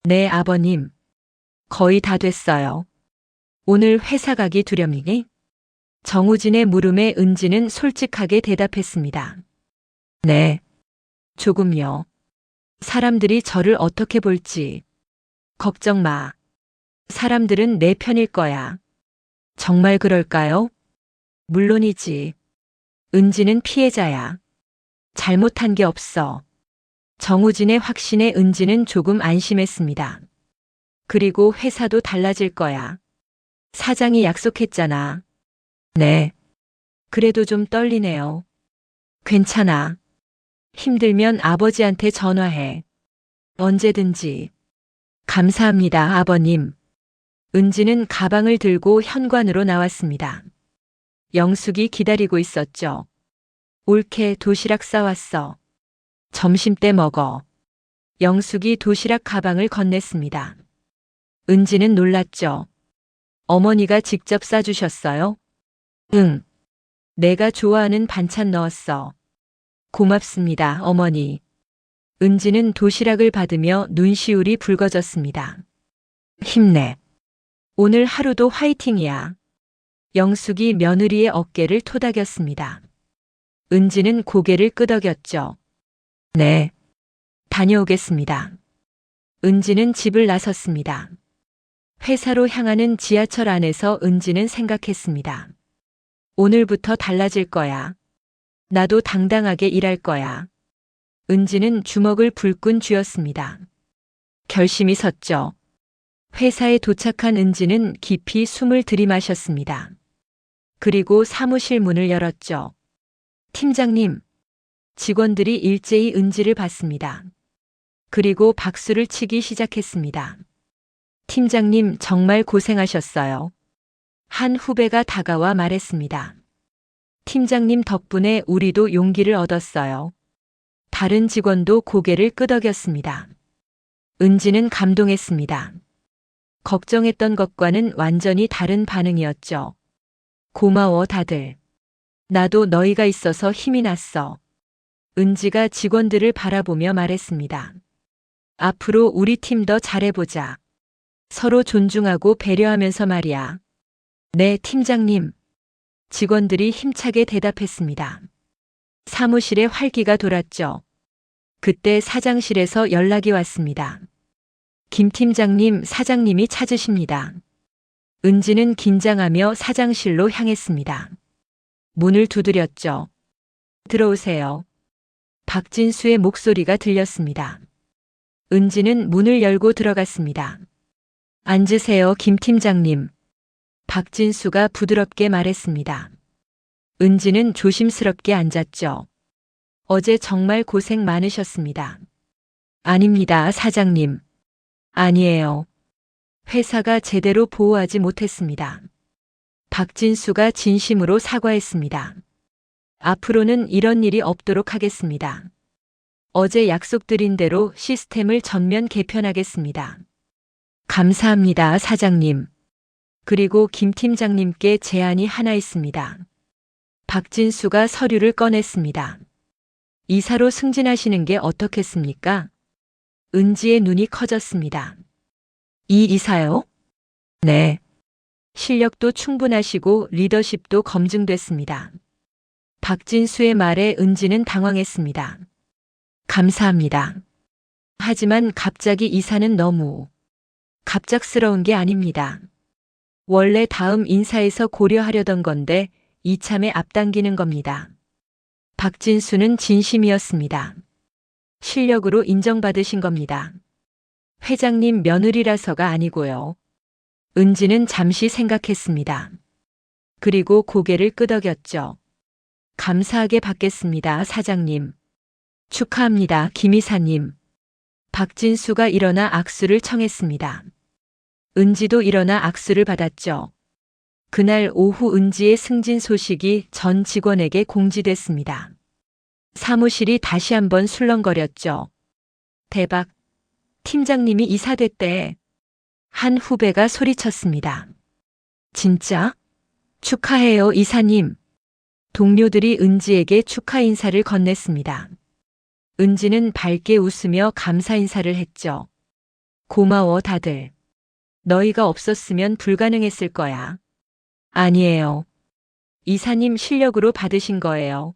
네, 아버님. 거의 다 됐어요. 오늘 회사 가기 두려미니? 정우진의 물음에 은지는 솔직하게 대답했습니다. 네. 조금요. 사람들이 저를 어떻게 볼지. 걱정 마. 사람들은 내 편일 거야. 정말 그럴까요? 물론이지. 은지는 피해자야. 잘못한 게 없어. 정우진의 확신에 은지는 조금 안심했습니다. 그리고 회사도 달라질 거야. 사장이 약속했잖아. 네. 그래도 좀 떨리네요. 괜찮아. 힘들면 아버지한테 전화해. 언제든지. 감사합니다, 아버님. 은지는 가방을 들고 현관으로 나왔습니다. 영숙이 기다리고 있었죠. 옳게, 도시락 싸왔어. 점심때 먹어. 영숙이 도시락 가방을 건넸습니다. 은지는 놀랐죠. 어머니가 직접 싸주셨어요? 응. 내가 좋아하는 반찬 넣었어. 고맙습니다, 어머니. 은지는 도시락을 받으며 눈시울이 붉어졌습니다. 힘내. 오늘 하루도 화이팅이야. 영숙이 며느리의 어깨를 토닥였습니다. 은지는 고개를 끄덕였죠. 네. 다녀오겠습니다. 은지는 집을 나섰습니다. 회사로 향하는 지하철 안에서 은지는 생각했습니다. 오늘부터 달라질 거야. 나도 당당하게 일할 거야. 은지는 주먹을 불끈 쥐었습니다. 결심이 섰죠. 회사에 도착한 은지는 깊이 숨을 들이마셨습니다. 그리고 사무실 문을 열었죠. 팀장님, 직원들이 일제히 은지를 봤습니다. 그리고 박수를 치기 시작했습니다. 팀장님 정말 고생하셨어요. 한 후배가 다가와 말했습니다. 팀장님 덕분에 우리도 용기를 얻었어요. 다른 직원도 고개를 끄덕였습니다. 은지는 감동했습니다. 걱정했던 것과는 완전히 다른 반응이었죠. 고마워 다들. 나도 너희가 있어서 힘이 났어. 은지가 직원들을 바라보며 말했습니다. 앞으로 우리 팀 더 잘해보자. 서로 존중하고 배려하면서 말이야. 네, 팀장님. 직원들이 힘차게 대답했습니다. 사무실에 활기가 돌았죠. 그때 사장실에서 연락이 왔습니다. 김 팀장님, 사장님이 찾으십니다. 은지는 긴장하며 사장실로 향했습니다. 문을 두드렸죠. 들어오세요. 박진수의 목소리가 들렸습니다. 은지는 문을 열고 들어갔습니다. 앉으세요, 김 팀장님. 박진수가 부드럽게 말했습니다. 은지는 조심스럽게 앉았죠. 어제 정말 고생 많으셨습니다. 아닙니다, 사장님. 아니에요. 회사가 제대로 보호하지 못했습니다. 박진수가 진심으로 사과했습니다. 앞으로는 이런 일이 없도록 하겠습니다. 어제 약속드린 대로 시스템을 전면 개편하겠습니다. 감사합니다, 사장님. 그리고 김 팀장님께 제안이 하나 있습니다. 박진수가 서류를 꺼냈습니다. 이사로 승진하시는 게 어떻겠습니까? 은지의 눈이 커졌습니다. 이 이사요? 네. 실력도 충분하시고 리더십도 검증됐습니다. 박진수의 말에 은지는 당황했습니다. 감사합니다. 하지만 갑자기 이사는 너무 갑작스러운 게 아닙니다. 원래 다음 인사에서 고려하려던 건데 이참에 앞당기는 겁니다. 박진수는 진심이었습니다. 실력으로 인정받으신 겁니다. 회장님 며느리라서가 아니고요. 은지는 잠시 생각했습니다. 그리고 고개를 끄덕였죠. 감사하게 받겠습니다, 사장님. 축하합니다, 김 이사님. 박진수가 일어나 악수를 청했습니다. 은지도 일어나 악수를 받았죠. 그날 오후 은지의 승진 소식이 전 직원에게 공지됐습니다. 사무실이 다시 한번 술렁거렸죠. 대박! 팀장님이 이사됐대. 한 후배가 소리쳤습니다. 진짜? 축하해요, 이사님. 동료들이 은지에게 축하 인사를 건넸습니다. 은지는 밝게 웃으며 감사 인사를 했죠. 고마워, 다들. 너희가 없었으면 불가능했을 거야. 아니에요. 이사님 실력으로 받으신 거예요.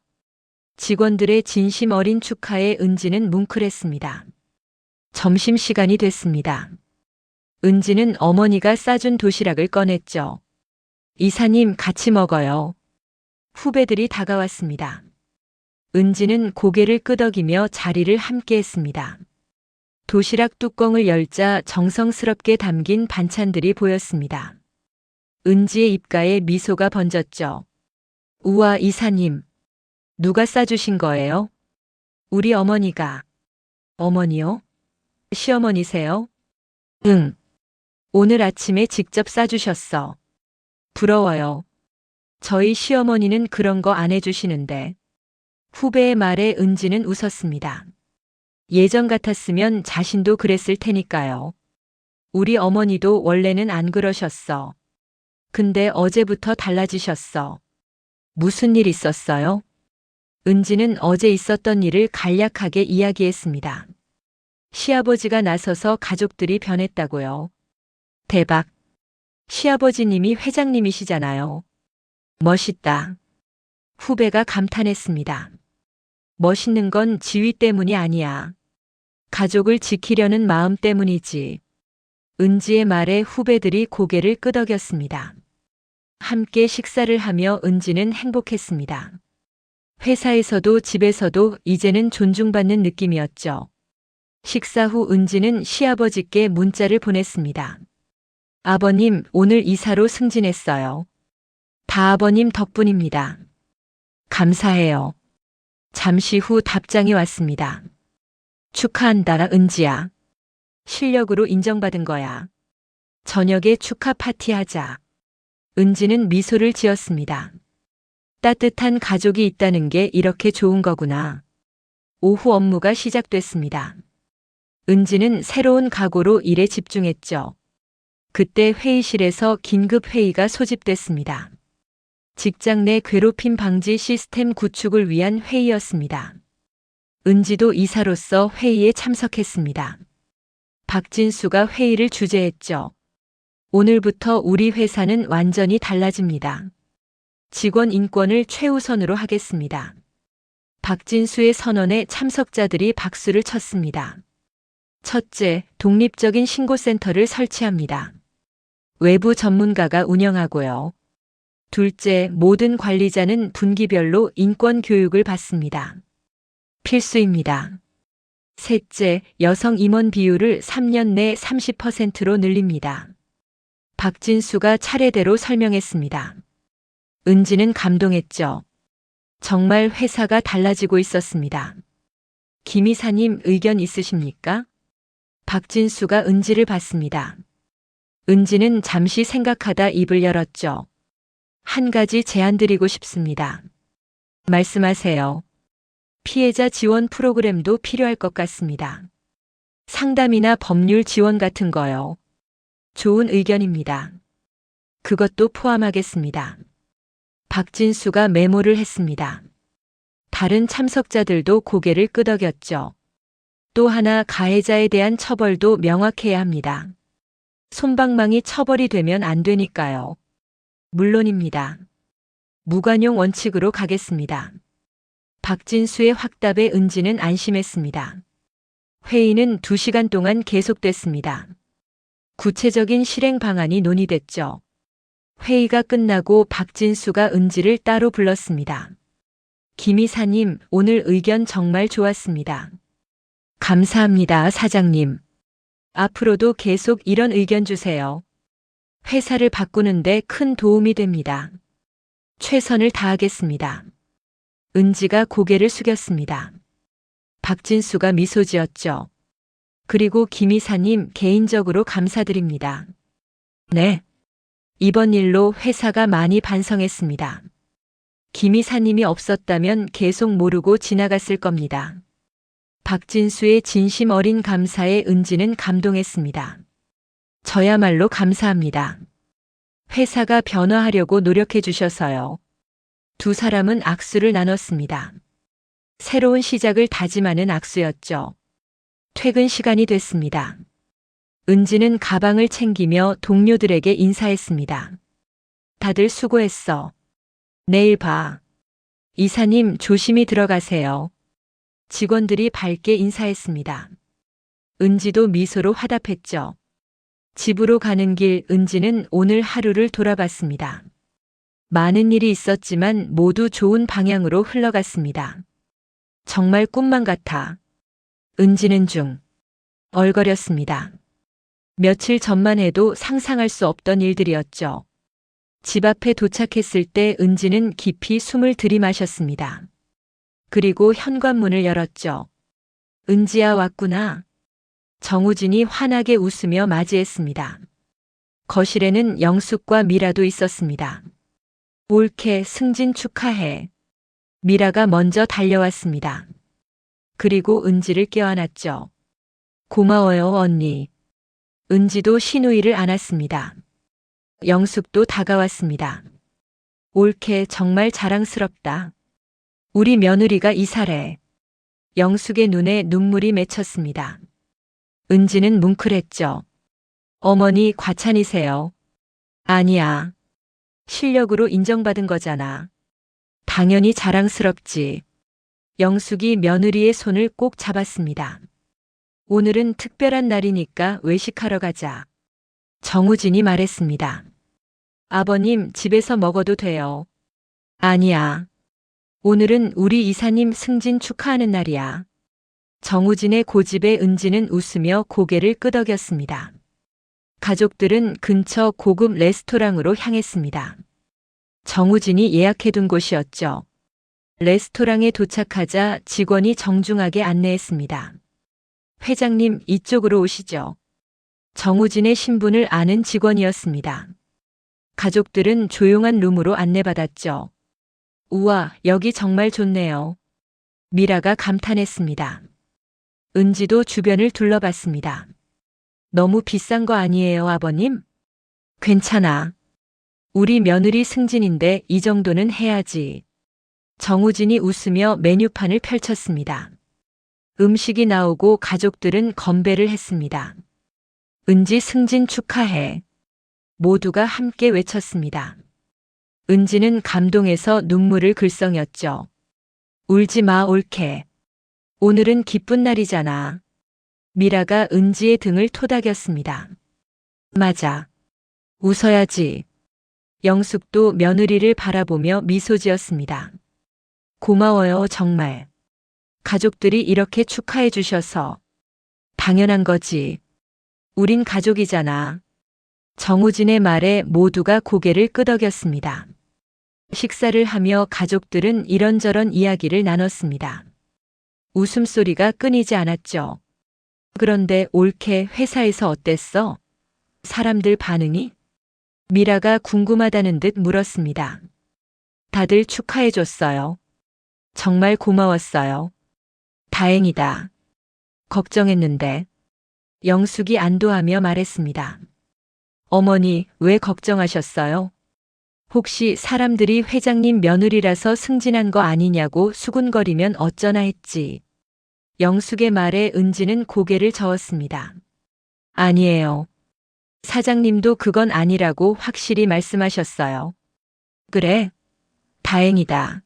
직원들의 진심 어린 축하에 은지는 뭉클했습니다. 점심시간이 됐습니다. 은지는 어머니가 싸준 도시락을 꺼냈죠. 이사님 같이 먹어요. 후배들이 다가왔습니다. 은지는 고개를 끄덕이며 자리를 함께 했습니다. 도시락 뚜껑을 열자 정성스럽게 담긴 반찬들이 보였습니다. 은지의 입가에 미소가 번졌죠. 우와, 이사님. 누가 싸주신 거예요? 우리 어머니가. 어머니요? 시어머니세요? 응. 오늘 아침에 직접 싸주셨어. 부러워요. 저희 시어머니는 그런 거 안 해주시는데. 후배의 말에 은지는 웃었습니다. 예전 같았으면 자신도 그랬을 테니까요. 우리 어머니도 원래는 안 그러셨어. 근데 어제부터 달라지셨어. 무슨 일 있었어요? 은지는 어제 있었던 일을 간략하게 이야기했습니다. 시아버지가 나서서 가족들이 변했다고요. 대박. 시아버지님이 회장님이시잖아요. 멋있다. 후배가 감탄했습니다. 멋있는 건 지위 때문이 아니야. 가족을 지키려는 마음 때문이지. 은지의 말에 후배들이 고개를 끄덕였습니다. 함께 식사를 하며 은지는 행복했습니다. 회사에서도 집에서도 이제는 존중받는 느낌이었죠. 식사 후 은지는 시아버지께 문자를 보냈습니다. 아버님, 오늘 이사로 승진했어요. 다 아버님 덕분입니다. 감사해요. 잠시 후 답장이 왔습니다. 축하한다, 은지야. 실력으로 인정받은 거야. 저녁에 축하 파티하자. 은지는 미소를 지었습니다. 따뜻한 가족이 있다는 게 이렇게 좋은 거구나. 오후 업무가 시작됐습니다. 은지는 새로운 각오로 일에 집중했죠. 그때 회의실에서 긴급 회의가 소집됐습니다. 직장 내 괴롭힘 방지 시스템 구축을 위한 회의였습니다. 은지도 이사로서 회의에 참석했습니다. 박진수가 회의를 주재했죠. 오늘부터 우리 회사는 완전히 달라집니다. 직원 인권을 최우선으로 하겠습니다. 박진수의 선언에 참석자들이 박수를 쳤습니다. 첫째, 독립적인 신고센터를 설치합니다. 외부 전문가가 운영하고요. 둘째, 모든 관리자는 분기별로 인권 교육을 받습니다. 필수입니다. 셋째, 여성 임원 비율을 3년 내 30%로 늘립니다. 박진수가 차례대로 설명했습니다. 은지는 감동했죠. 정말 회사가 달라지고 있었습니다. 김 이사님 의견 있으십니까? 박진수가 은지를 봤습니다. 은지는 잠시 생각하다 입을 열었죠. 한 가지 제안 드리고 싶습니다. 말씀하세요. 피해자 지원 프로그램도 필요할 것 같습니다. 상담이나 법률 지원 같은 거요. 좋은 의견입니다. 그것도 포함하겠습니다. 박진수가 메모를 했습니다. 다른 참석자들도 고개를 끄덕였죠. 또 하나 가해자에 대한 처벌도 명확해야 합니다. 솜방망이 처벌이 되면 안 되니까요. 물론입니다. 무관용 원칙으로 가겠습니다. 박진수의 확답에 은지는 안심했습니다. 회의는 2시간 동안 계속됐습니다. 구체적인 실행 방안이 논의됐죠. 회의가 끝나고 박진수가 은지를 따로 불렀습니다. 김 이사님, 오늘 의견 정말 좋았습니다. 감사합니다, 사장님. 앞으로도 계속 이런 의견 주세요. 회사를 바꾸는데 큰 도움이 됩니다. 최선을 다하겠습니다. 은지가 고개를 숙였습니다. 박진수가 미소 지었죠. 그리고 김 이사님 개인적으로 감사드립니다. 네. 이번 일로 회사가 많이 반성했습니다. 김 이사님이 없었다면 계속 모르고 지나갔을 겁니다. 박진수의 진심 어린 감사에 은지는 감동했습니다. 저야말로 감사합니다. 회사가 변화하려고 노력해 주셔서요. 두 사람은 악수를 나눴습니다. 새로운 시작을 다짐하는 악수였죠. 퇴근 시간이 됐습니다. 은지는 가방을 챙기며 동료들에게 인사했습니다. 다들 수고했어. 내일 봐. 이사님 조심히 들어가세요. 직원들이 밝게 인사했습니다. 은지도 미소로 화답했죠. 집으로 가는 길 은지는 오늘 하루를 돌아봤습니다. 많은 일이 있었지만 모두 좋은 방향으로 흘러갔습니다. 정말 꿈만 같아. 은지는 얼거렸습니다. 며칠 전만 해도 상상할 수 없던 일들이었죠. 집 앞에 도착했을 때 은지는 깊이 숨을 들이마셨습니다. 그리고 현관문을 열었죠. 은지야, 왔구나. 정우진이 환하게 웃으며 맞이했습니다. 거실에는 영숙과 미라도 있었습니다. 올케 승진 축하해. 미라가 먼저 달려왔습니다. 그리고 은지를 껴안았죠. 고마워요, 언니. 은지도 시누이를 안았습니다. 영숙도 다가왔습니다. 올케 정말 자랑스럽다. 우리 며느리가 이사래. 영숙의 눈에 눈물이 맺혔습니다. 은지는 뭉클했죠. 어머니 과찬이세요. 아니야. 실력으로 인정받은 거잖아. 당연히 자랑스럽지. 영숙이 며느리의 손을 꼭 잡았습니다. 오늘은 특별한 날이니까 외식하러 가자. 정우진이 말했습니다. 아버님, 집에서 먹어도 돼요. 아니야. 오늘은 우리 이사님 승진 축하하는 날이야. 정우진의 고집에 은지는 웃으며 고개를 끄덕였습니다. 가족들은 근처 고급 레스토랑으로 향했습니다. 정우진이 예약해둔 곳이었죠. 레스토랑에 도착하자 직원이 정중하게 안내했습니다. 회장님, 이쪽으로 오시죠. 정우진의 신분을 아는 직원이었습니다. 가족들은 조용한 룸으로 안내받았죠. 우와, 여기 정말 좋네요. 미라가 감탄했습니다. 은지도 주변을 둘러봤습니다. 너무 비싼 거 아니에요, 아버님? 괜찮아. 우리 며느리 승진인데 이 정도는 해야지. 정우진이 웃으며 메뉴판을 펼쳤습니다. 음식이 나오고 가족들은 건배를 했습니다. 은지 승진 축하해. 모두가 함께 외쳤습니다. 은지는 감동해서 눈물을 글썽였죠. 울지 마, 올케. 오늘은 기쁜 날이잖아. 미라가 은지의 등을 토닥였습니다. 맞아. 웃어야지. 영숙도 며느리를 바라보며 미소 지었습니다. 고마워요, 정말. 가족들이 이렇게 축하해 주셔서. 당연한 거지. 우린 가족이잖아. 정우진의 말에 모두가 고개를 끄덕였습니다. 식사를 하며 가족들은 이런저런 이야기를 나눴습니다. 웃음소리가 끊이지 않았죠. 그런데 올케 회사에서 어땠어? 사람들 반응이? 미라가 궁금하다는 듯 물었습니다. 다들 축하해줬어요. 정말 고마웠어요. 다행이다. 걱정했는데. 영숙이 안도하며 말했습니다. 어머니, 왜 걱정하셨어요? 혹시 사람들이 회장님 며느리라서 승진한 거 아니냐고 수군거리면 어쩌나 했지. 영숙의 말에 은지는 고개를 저었습니다. 아니에요. 사장님도 그건 아니라고 확실히 말씀하셨어요. 그래? 다행이다.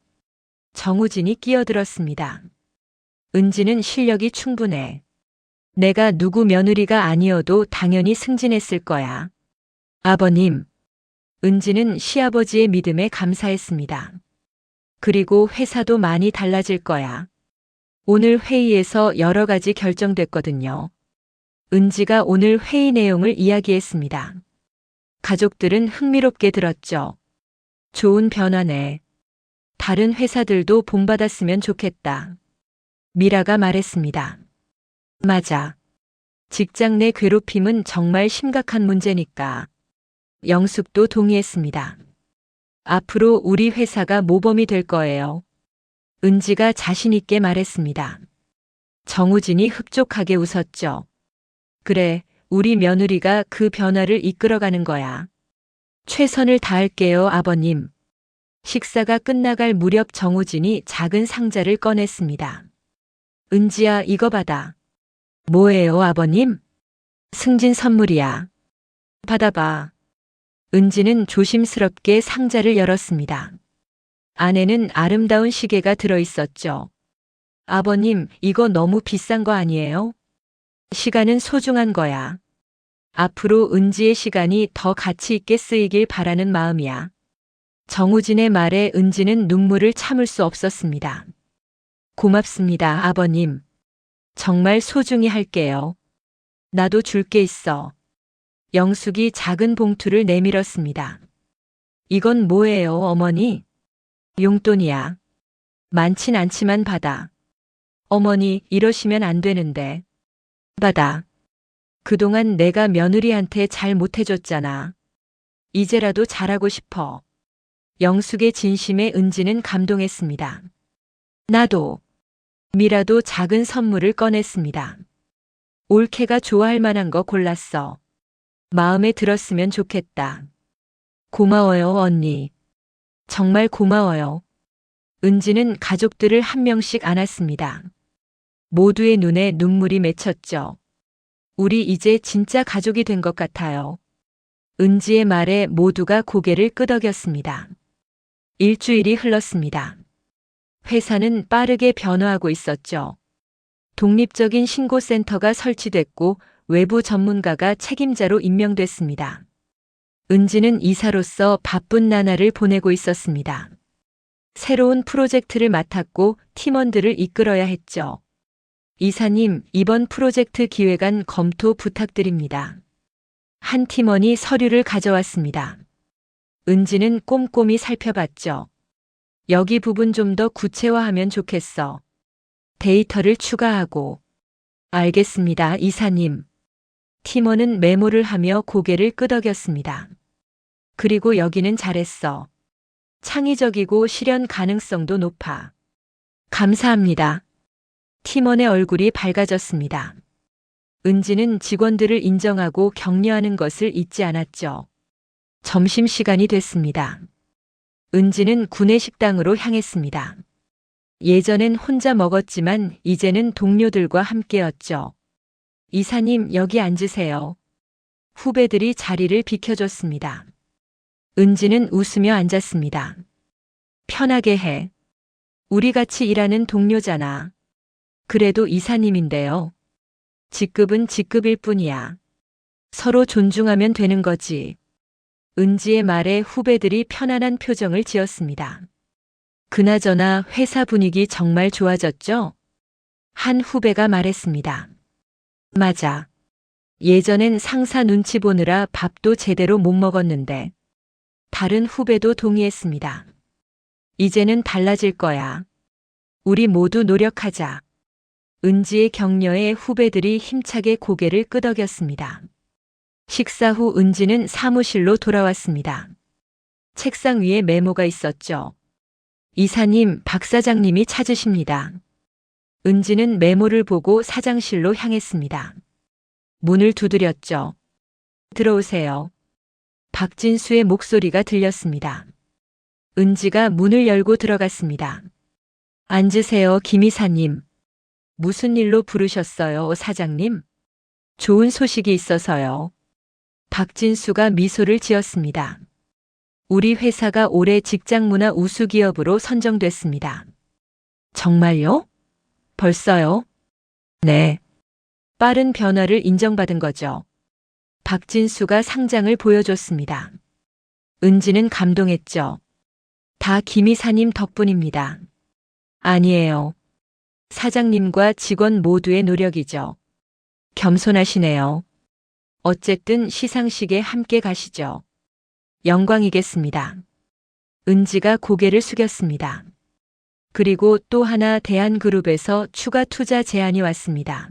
정우진이 끼어들었습니다. 은지는 실력이 충분해. 내가 누구 며느리가 아니어도 당연히 승진했을 거야. 아버님. 은지는 시아버지의 믿음에 감사했습니다. 그리고 회사도 많이 달라질 거야. 오늘 회의에서 여러 가지 결정됐거든요. 은지가 오늘 회의 내용을 이야기했습니다. 가족들은 흥미롭게 들었죠. 좋은 변화네. 다른 회사들도 본받았으면 좋겠다. 미라가 말했습니다. 맞아. 직장 내 괴롭힘은 정말 심각한 문제니까. 영숙도 동의했습니다. 앞으로 우리 회사가 모범이 될 거예요. 은지가 자신 있게 말했습니다. 정우진이 흡족하게 웃었죠. 그래, 우리 며느리가 그 변화를 이끌어가는 거야. 최선을 다할게요, 아버님. 식사가 끝나갈 무렵 정우진이 작은 상자를 꺼냈습니다. 은지야, 이거 받아. 뭐예요, 아버님? 승진 선물이야. 받아봐. 은지는 조심스럽게 상자를 열었습니다. 안에는 아름다운 시계가 들어있었죠. 아버님, 이거 너무 비싼 거 아니에요? 시간은 소중한 거야. 앞으로 은지의 시간이 더 가치 있게 쓰이길 바라는 마음이야. 정우진의 말에 은지는 눈물을 참을 수 없었습니다. 고맙습니다, 아버님. 정말 소중히 할게요. 나도 줄 게 있어. 영숙이 작은 봉투를 내밀었습니다. 이건 뭐예요, 어머니? 용돈이야. 많진 않지만 받아. 어머니, 이러시면 안 되는데. 받아. 그동안 내가 며느리한테 잘 못해줬잖아. 이제라도 잘하고 싶어. 영숙의 진심에 은지는 감동했습니다. 나도. 미라도 작은 선물을 꺼냈습니다. 올케가 좋아할 만한 거 골랐어. 마음에 들었으면 좋겠다. 고마워요, 언니. 정말 고마워요. 은지는 가족들을 한 명씩 안았습니다. 모두의 눈에 눈물이 맺혔죠. 우리 이제 진짜 가족이 된 것 같아요. 은지의 말에 모두가 고개를 끄덕였습니다. 일주일이 흘렀습니다. 회사는 빠르게 변화하고 있었죠. 독립적인 신고센터가 설치됐고 외부 전문가가 책임자로 임명됐습니다. 은지는 이사로서 바쁜 나날을 보내고 있었습니다. 새로운 프로젝트를 맡았고 팀원들을 이끌어야 했죠. 이사님, 이번 프로젝트 기획안 검토 부탁드립니다. 한 팀원이 서류를 가져왔습니다. 은지는 꼼꼼히 살펴봤죠. 여기 부분 좀 더 구체화하면 좋겠어. 데이터를 추가하고. 알겠습니다, 이사님. 팀원은 메모를 하며 고개를 끄덕였습니다. 그리고 여기는 잘했어. 창의적이고 실현 가능성도 높아. 감사합니다. 팀원의 얼굴이 밝아졌습니다. 은지는 직원들을 인정하고 격려하는 것을 잊지 않았죠. 점심시간이 됐습니다. 은지는 구내식당으로 향했습니다. 예전엔 혼자 먹었지만 이제는 동료들과 함께였죠. 이사님, 여기 앉으세요. 후배들이 자리를 비켜줬습니다. 은지는 웃으며 앉았습니다. 편하게 해. 우리 같이 일하는 동료잖아. 그래도 이사님인데요. 직급은 직급일 뿐이야. 서로 존중하면 되는 거지. 은지의 말에 후배들이 편안한 표정을 지었습니다. 그나저나 회사 분위기 정말 좋아졌죠? 한 후배가 말했습니다. 맞아. 예전엔 상사 눈치 보느라 밥도 제대로 못 먹었는데. 다른 후배도 동의했습니다. 이제는 달라질 거야. 우리 모두 노력하자. 은지의 격려에 후배들이 힘차게 고개를 끄덕였습니다. 식사 후 은지는 사무실로 돌아왔습니다. 책상 위에 메모가 있었죠. 이사님, 박 사장님이 찾으십니다. 은지는 메모를 보고 사장실로 향했습니다. 문을 두드렸죠. 들어오세요. 박진수의 목소리가 들렸습니다. 은지가 문을 열고 들어갔습니다. 앉으세요, 김 이사님. 무슨 일로 부르셨어요, 사장님? 좋은 소식이 있어서요. 박진수가 미소를 지었습니다. 우리 회사가 올해 직장문화 우수기업으로 선정됐습니다. 정말요? 벌써요? 네. 빠른 변화를 인정받은 거죠. 박진수가 상장을 보여줬습니다. 은지는 감동했죠. 다 김 이사님 덕분입니다. 아니에요. 사장님과 직원 모두의 노력이죠. 겸손하시네요. 어쨌든 시상식에 함께 가시죠. 영광이겠습니다. 은지가 고개를 숙였습니다. 그리고 또 하나 대한그룹에서 추가 투자 제안이 왔습니다.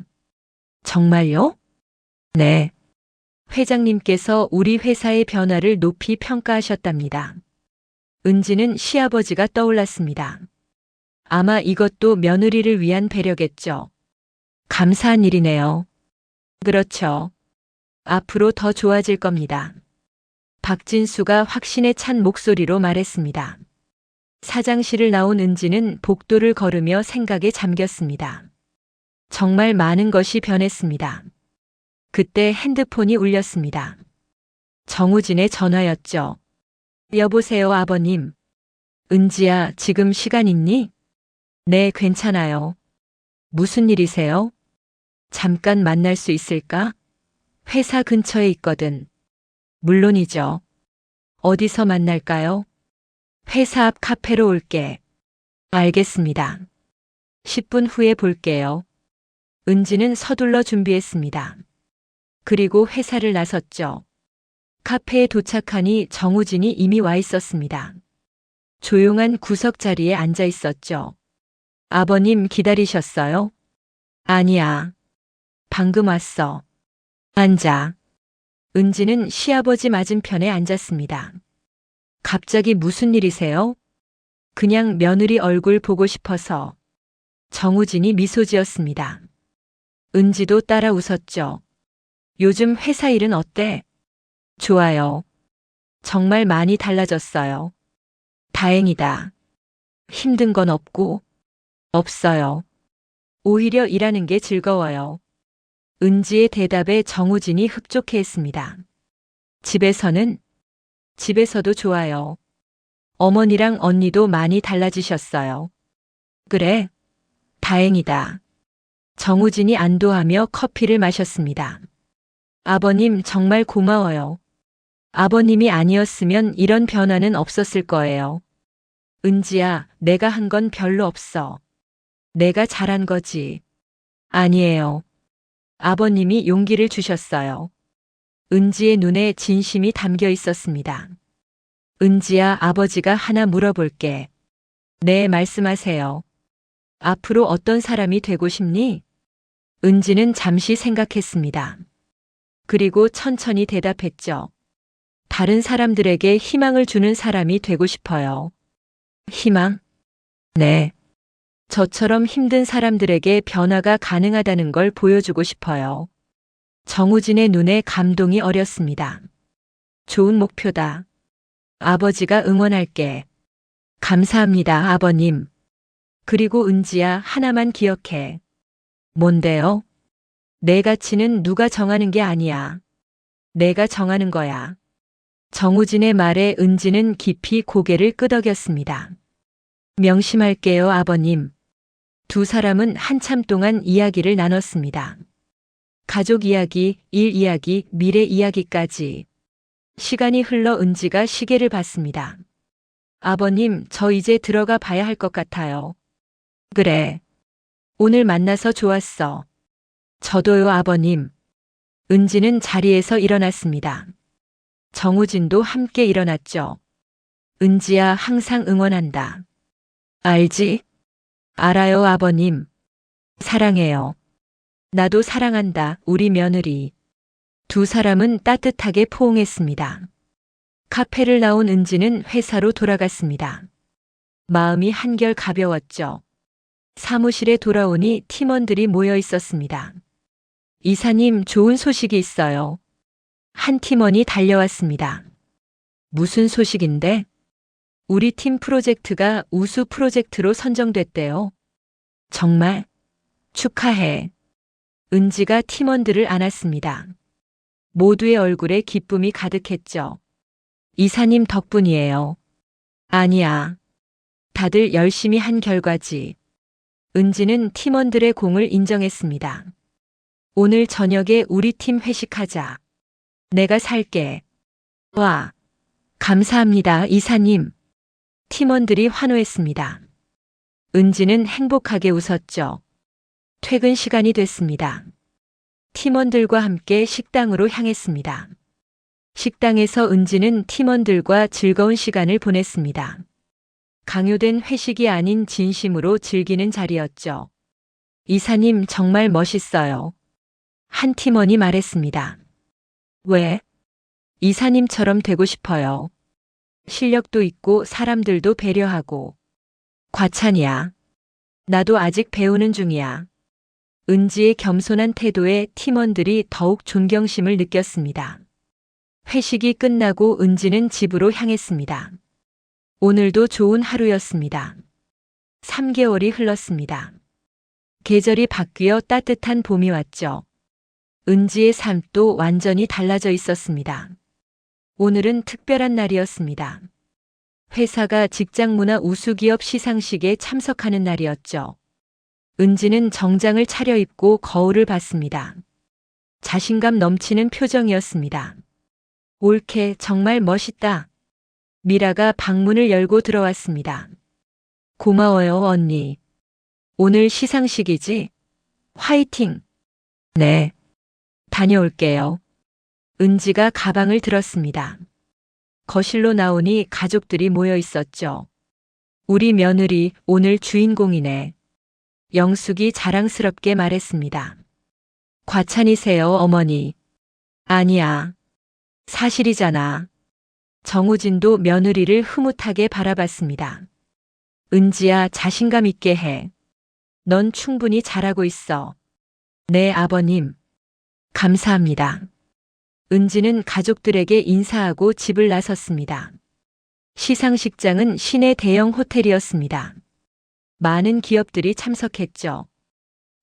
정말요? 네. 회장님께서 우리 회사의 변화를 높이 평가하셨답니다. 은지는 시아버지가 떠올랐습니다. 아마 이것도 며느리를 위한 배려겠죠. 감사한 일이네요. 그렇죠. 앞으로 더 좋아질 겁니다. 박진수가 확신에 찬 목소리로 말했습니다. 사장실을 나온 은지는 복도를 걸으며 생각에 잠겼습니다. 정말 많은 것이 변했습니다. 그때 핸드폰이 울렸습니다. 정우진의 전화였죠. 여보세요, 아버님. 은지야, 지금 시간 있니? 네, 괜찮아요. 무슨 일이세요? 잠깐 만날 수 있을까? 회사 근처에 있거든. 물론이죠. 어디서 만날까요? 회사 앞 카페로 올게. 알겠습니다. 10분 후에 볼게요. 은지는 서둘러 준비했습니다. 그리고 회사를 나섰죠. 카페에 도착하니 정우진이 이미 와 있었습니다. 조용한 구석 자리에 앉아 있었죠. 아버님 기다리셨어요? 아니야. 방금 왔어. 앉아. 은지는 시아버지 맞은편에 앉았습니다. 갑자기 무슨 일이세요? 그냥 며느리 얼굴 보고 싶어서. 정우진이 미소 지었습니다. 은지도 따라 웃었죠. 요즘 회사 일은 어때? 좋아요. 정말 많이 달라졌어요. 다행이다. 힘든 건 없고? 없어요. 오히려 일하는 게 즐거워요. 은지의 대답에 정우진이 흡족해했습니다. 집에서는? 집에서도 좋아요. 어머니랑 언니도 많이 달라지셨어요. 그래? 다행이다. 정우진이 안도하며 커피를 마셨습니다. 아버님 정말 고마워요. 아버님이 아니었으면 이런 변화는 없었을 거예요. 은지야, 내가 한 건 별로 없어. 내가 잘한 거지. 아니에요. 아버님이 용기를 주셨어요. 은지의 눈에 진심이 담겨 있었습니다. 은지야, 아버지가 하나 물어볼게. 네, 말씀하세요. 앞으로 어떤 사람이 되고 싶니? 은지는 잠시 생각했습니다. 그리고 천천히 대답했죠. 다른 사람들에게 희망을 주는 사람이 되고 싶어요. 희망? 네. 저처럼 힘든 사람들에게 변화가 가능하다는 걸 보여주고 싶어요. 정우진의 눈에 감동이 어렸습니다. 좋은 목표다. 아버지가 응원할게. 감사합니다, 아버님. 그리고 은지야, 하나만 기억해. 뭔데요? 내 가치는 누가 정하는 게 아니야. 내가 정하는 거야. 정우진의 말에 은지는 깊이 고개를 끄덕였습니다. 명심할게요, 아버님. 두 사람은 한참 동안 이야기를 나눴습니다. 가족 이야기, 일 이야기, 미래 이야기까지. 시간이 흘러 은지가 시계를 봤습니다. 아버님, 저 이제 들어가 봐야 할 것 같아요. 그래. 오늘 만나서 좋았어. 저도요, 아버님. 은지는 자리에서 일어났습니다. 정우진도 함께 일어났죠. 은지야, 항상 응원한다. 알지? 알아요, 아버님. 사랑해요. 나도 사랑한다, 우리 며느리. 두 사람은 따뜻하게 포옹했습니다. 카페를 나온 은지는 회사로 돌아갔습니다. 마음이 한결 가벼웠죠. 사무실에 돌아오니 팀원들이 모여 있었습니다. 이사님, 좋은 소식이 있어요. 한 팀원이 달려왔습니다. 무슨 소식인데? 우리 팀 프로젝트가 우수 프로젝트로 선정됐대요. 정말? 축하해. 은지가 팀원들을 안았습니다. 모두의 얼굴에 기쁨이 가득했죠. 이사님 덕분이에요. 아니야. 다들 열심히 한 결과지. 은지는 팀원들의 공을 인정했습니다. 오늘 저녁에 우리 팀 회식하자. 내가 살게. 와. 감사합니다, 이사님. 팀원들이 환호했습니다. 은지는 행복하게 웃었죠. 퇴근 시간이 됐습니다. 팀원들과 함께 식당으로 향했습니다. 식당에서 은지는 팀원들과 즐거운 시간을 보냈습니다. 강요된 회식이 아닌 진심으로 즐기는 자리였죠. 이사님 정말 멋있어요. 한 팀원이 말했습니다. 왜? 이사님처럼 되고 싶어요. 실력도 있고 사람들도 배려하고. 과찬이야. 나도 아직 배우는 중이야. 은지의 겸손한 태도에 팀원들이 더욱 존경심을 느꼈습니다. 회식이 끝나고 은지는 집으로 향했습니다. 오늘도 좋은 하루였습니다. 3개월이 흘렀습니다. 계절이 바뀌어 따뜻한 봄이 왔죠. 은지의 삶도 완전히 달라져 있었습니다. 오늘은 특별한 날이었습니다. 회사가 직장문화 우수기업 시상식에 참석하는 날이었죠. 은지는 정장을 차려입고 거울을 봤습니다. 자신감 넘치는 표정이었습니다. 옳게, 정말 멋있다. 미라가 방문을 열고 들어왔습니다. 고마워요, 언니. 오늘 시상식이지? 화이팅! 네. 다녀올게요. 은지가 가방을 들었습니다. 거실로 나오니 가족들이 모여 있었죠. 우리 며느리 오늘 주인공이네. 영숙이 자랑스럽게 말했습니다. 과찬이세요, 어머니. 아니야. 사실이잖아. 정우진도 며느리를 흐뭇하게 바라봤습니다. 은지야, 자신감 있게 해. 넌 충분히 잘하고 있어. 네, 아버님. 감사합니다. 은지는 가족들에게 인사하고 집을 나섰습니다. 시상식장은 시내 대형 호텔이었습니다. 많은 기업들이 참석했죠.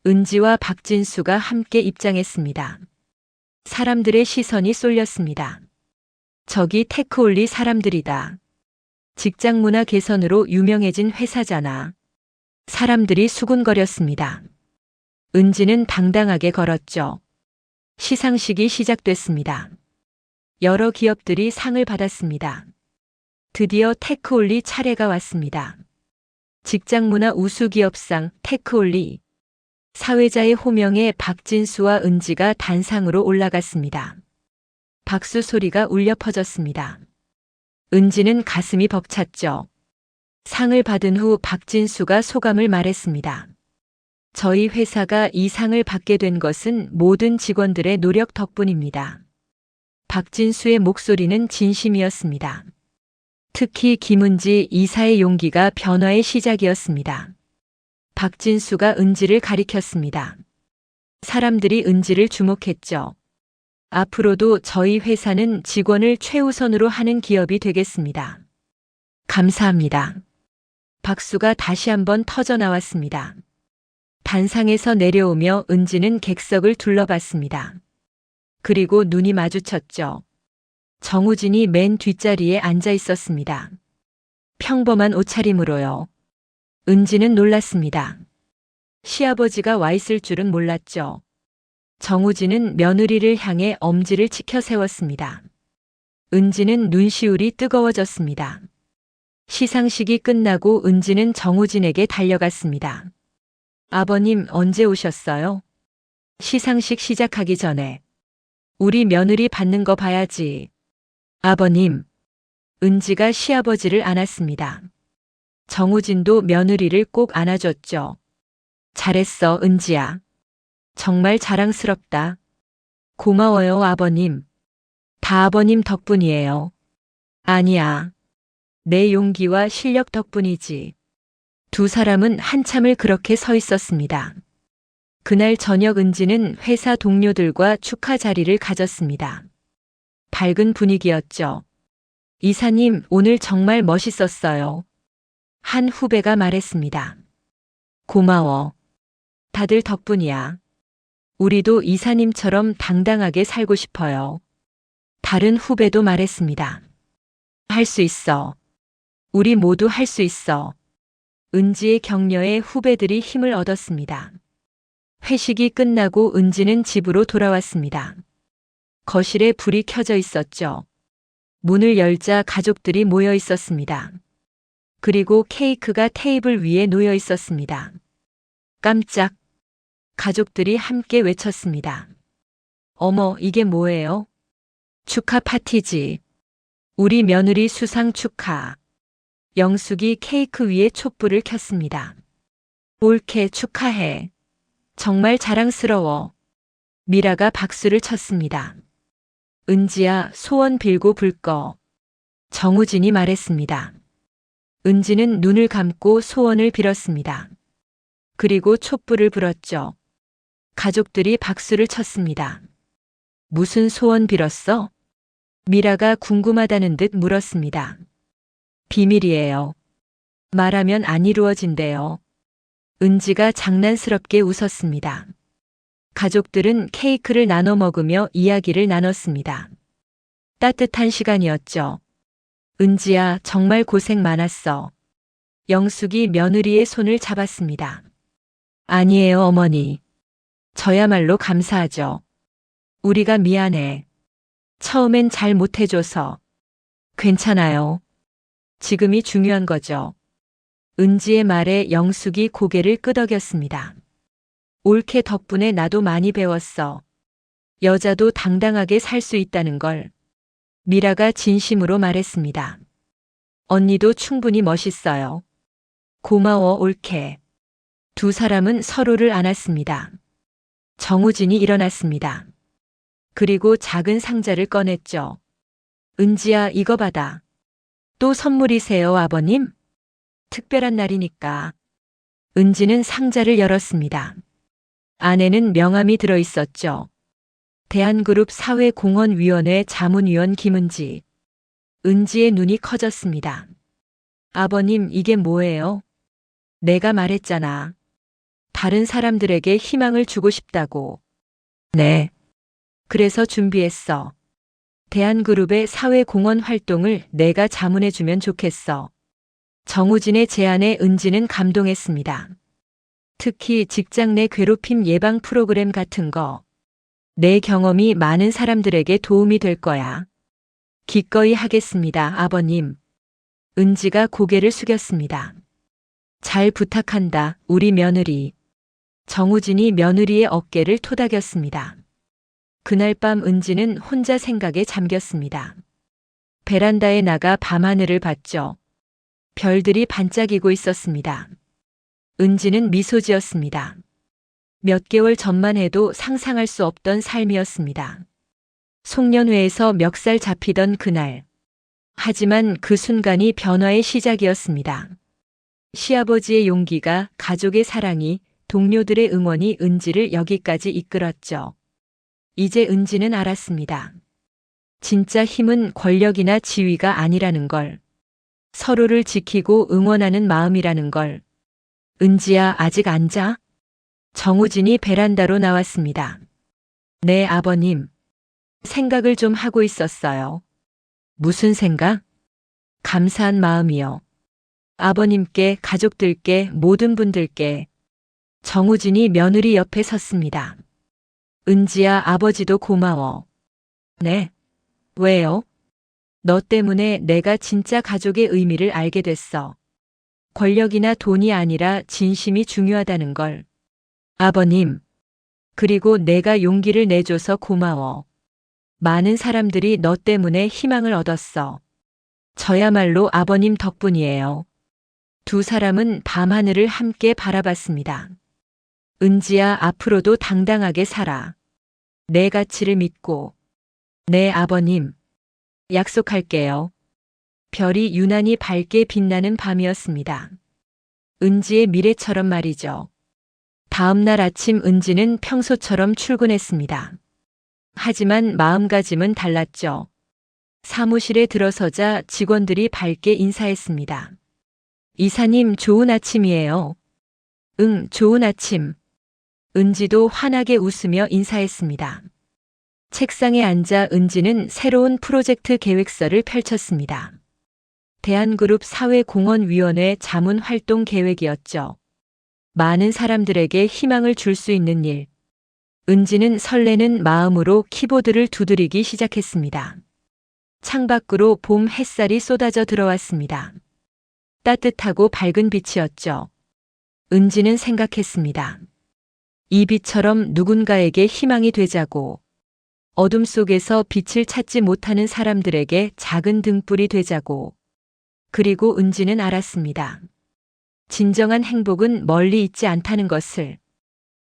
은지와 박진수가 함께 입장했습니다. 사람들의 시선이 쏠렸습니다. 저기 테크올리 사람들이다. 직장 문화 개선으로 유명해진 회사잖아. 사람들이 수군거렸습니다. 은지는 당당하게 걸었죠. 시상식이 시작됐습니다. 여러 기업들이 상을 받았습니다. 드디어 테크올리 차례가 왔습니다. 직장문화 우수기업상 테크올리. 사회자의 호명에 박진수와 은지가 단상으로 올라갔습니다. 박수 소리가 울려 퍼졌습니다. 은지는 가슴이 벅찼죠. 상을 받은 후 박진수가 소감을 말했습니다. 저희 회사가 이 상을 받게 된 것은 모든 직원들의 노력 덕분입니다. 박진수의 목소리는 진심이었습니다. 특히 김은지 이사의 용기가 변화의 시작이었습니다. 박진수가 은지를 가리켰습니다. 사람들이 은지를 주목했죠. 앞으로도 저희 회사는 직원을 최우선으로 하는 기업이 되겠습니다. 감사합니다. 박수가 다시 한번 터져 나왔습니다. 단상에서 내려오며 은지는 객석을 둘러봤습니다. 그리고 눈이 마주쳤죠. 정우진이 맨 뒷자리에 앉아 있었습니다. 평범한 옷차림으로요. 은지는 놀랐습니다. 시아버지가 와 있을 줄은 몰랐죠. 정우진은 며느리를 향해 엄지를 치켜 세웠습니다. 은지는 눈시울이 뜨거워졌습니다. 시상식이 끝나고 은지는 정우진에게 달려갔습니다. 아버님 언제 오셨어요? 시상식 시작하기 전에. 우리 며느리 받는 거 봐야지. 아버님. 은지가 시아버지를 안았습니다. 정우진도 며느리를 꼭 안아줬죠. 잘했어, 은지야. 정말 자랑스럽다. 고마워요, 아버님. 다 아버님 덕분이에요. 아니야. 내 용기와 실력 덕분이지. 두 사람은 한참을 그렇게 서 있었습니다. 그날 저녁 은지는 회사 동료들과 축하 자리를 가졌습니다. 밝은 분위기였죠. 이사님, 오늘 정말 멋있었어요. 한 후배가 말했습니다. 고마워. 다들 덕분이야. 우리도 이사님처럼 당당하게 살고 싶어요. 다른 후배도 말했습니다. 할 수 있어. 우리 모두 할 수 있어. 은지의 격려에 후배들이 힘을 얻었습니다. 회식이 끝나고 은지는 집으로 돌아왔습니다. 거실에 불이 켜져 있었죠. 문을 열자 가족들이 모여 있었습니다. 그리고 케이크가 테이블 위에 놓여 있었습니다. 깜짝. 가족들이 함께 외쳤습니다. 어머, 이게 뭐예요? 축하 파티지. 우리 며느리 수상 축하. 영숙이 케이크 위에 촛불을 켰습니다. 올케 축하해. 정말 자랑스러워. 미라가 박수를 쳤습니다. 은지야, 소원 빌고 불 꺼. 정우진이 말했습니다. 은지는 눈을 감고 소원을 빌었습니다. 그리고 촛불을 불었죠. 가족들이 박수를 쳤습니다. 무슨 소원 빌었어? 미라가 궁금하다는 듯 물었습니다. 비밀이에요. 말하면 안 이루어진대요. 은지가 장난스럽게 웃었습니다. 가족들은 케이크를 나눠 먹으며 이야기를 나눴습니다. 따뜻한 시간이었죠. 은지야, 정말 고생 많았어. 영숙이 며느리의 손을 잡았습니다. 아니에요, 어머니. 저야말로 감사하죠. 우리가 미안해. 처음엔 잘 못해줘서. 괜찮아요. 지금이 중요한 거죠. 은지의 말에 영숙이 고개를 끄덕였습니다. 올케 덕분에 나도 많이 배웠어. 여자도 당당하게 살 수 있다는 걸. 미라가 진심으로 말했습니다. 언니도 충분히 멋있어요. 고마워, 올케. 두 사람은 서로를 안았습니다. 정우진이 일어났습니다. 그리고 작은 상자를 꺼냈죠. 은지야, 이거 받아. 또 선물이세요, 아버님? 특별한 날이니까. 은지는 상자를 열었습니다. 안에는 명함이 들어 있었죠. 대한그룹 사회공헌위원회 자문위원 김은지. 은지의 눈이 커졌습니다. 아버님, 이게 뭐예요? 내가 말했잖아. 다른 사람들에게 희망을 주고 싶다고. 네. 그래서 준비했어. 대한그룹의 사회공헌 활동을 내가 자문해주면 좋겠어. 정우진의 제안에 은지는 감동했습니다. 특히 직장 내 괴롭힘 예방 프로그램 같은 거. 내 경험이 많은 사람들에게 도움이 될 거야. 기꺼이 하겠습니다, 아버님. 은지가 고개를 숙였습니다. 잘 부탁한다, 우리 며느리. 정우진이 며느리의 어깨를 토닥였습니다. 그날 밤 은지는 혼자 생각에 잠겼습니다. 베란다에 나가 밤하늘을 봤죠. 별들이 반짝이고 있었습니다. 은지는 미소 지었습니다. 몇 개월 전만 해도 상상할 수 없던 삶이었습니다. 송년회에서 멱살 잡히던 그날. 하지만 그 순간이 변화의 시작이었습니다. 시아버지의 용기가, 가족의 사랑이, 동료들의 응원이 은지를 여기까지 이끌었죠. 이제 은지는 알았습니다. 진짜 힘은 권력이나 지위가 아니라는 걸. 서로를 지키고 응원하는 마음이라는 걸. 은지야, 아직 안 자? 정우진이 베란다로 나왔습니다. 네, 아버님. 생각을 좀 하고 있었어요. 무슨 생각? 감사한 마음이요. 아버님께, 가족들께, 모든 분들께. 정우진이 며느리 옆에 섰습니다. 은지야, 아버지도 고마워. 네. 왜요? 너 때문에 내가 진짜 가족의 의미를 알게 됐어. 권력이나 돈이 아니라 진심이 중요하다는 걸. 아버님. 그리고 내가 용기를 내줘서 고마워. 많은 사람들이 너 때문에 희망을 얻었어. 저야말로 아버님 덕분이에요. 두 사람은 밤하늘을 함께 바라봤습니다. 은지야, 앞으로도 당당하게 살아. 내 가치를 믿고. 네, 아버님. 약속할게요. 별이 유난히 밝게 빛나는 밤이었습니다. 은지의 미래처럼 말이죠. 다음 날 아침 은지는 평소처럼 출근했습니다. 하지만 마음가짐은 달랐죠. 사무실에 들어서자 직원들이 밝게 인사했습니다. 이사님, 좋은 아침이에요. 응, 좋은 아침. 은지도 환하게 웃으며 인사했습니다. 책상에 앉아 은지는 새로운 프로젝트 계획서를 펼쳤습니다. 대한그룹 사회공헌위원회 자문활동 계획이었죠. 많은 사람들에게 희망을 줄 수 있는 일. 은지는 설레는 마음으로 키보드를 두드리기 시작했습니다. 창밖으로 봄 햇살이 쏟아져 들어왔습니다. 따뜻하고 밝은 빛이었죠. 은지는 생각했습니다. 이 빛처럼 누군가에게 희망이 되자고. 어둠 속에서 빛을 찾지 못하는 사람들에게 작은 등불이 되자고. 그리고 은지는 알았습니다. 진정한 행복은 멀리 있지 않다는 것을.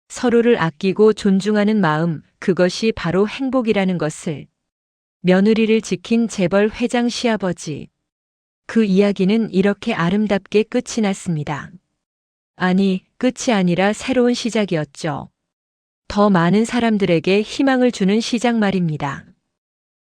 서로를 아끼고 존중하는 마음, 그것이 바로 행복이라는 것을. 며느리를 지킨 재벌 회장 시아버지. 그 이야기는 이렇게 아름답게 끝이 났습니다. 아니, 끝이 아니라 새로운 시작이었죠. 더 많은 사람들에게 희망을 주는 시작 말입니다.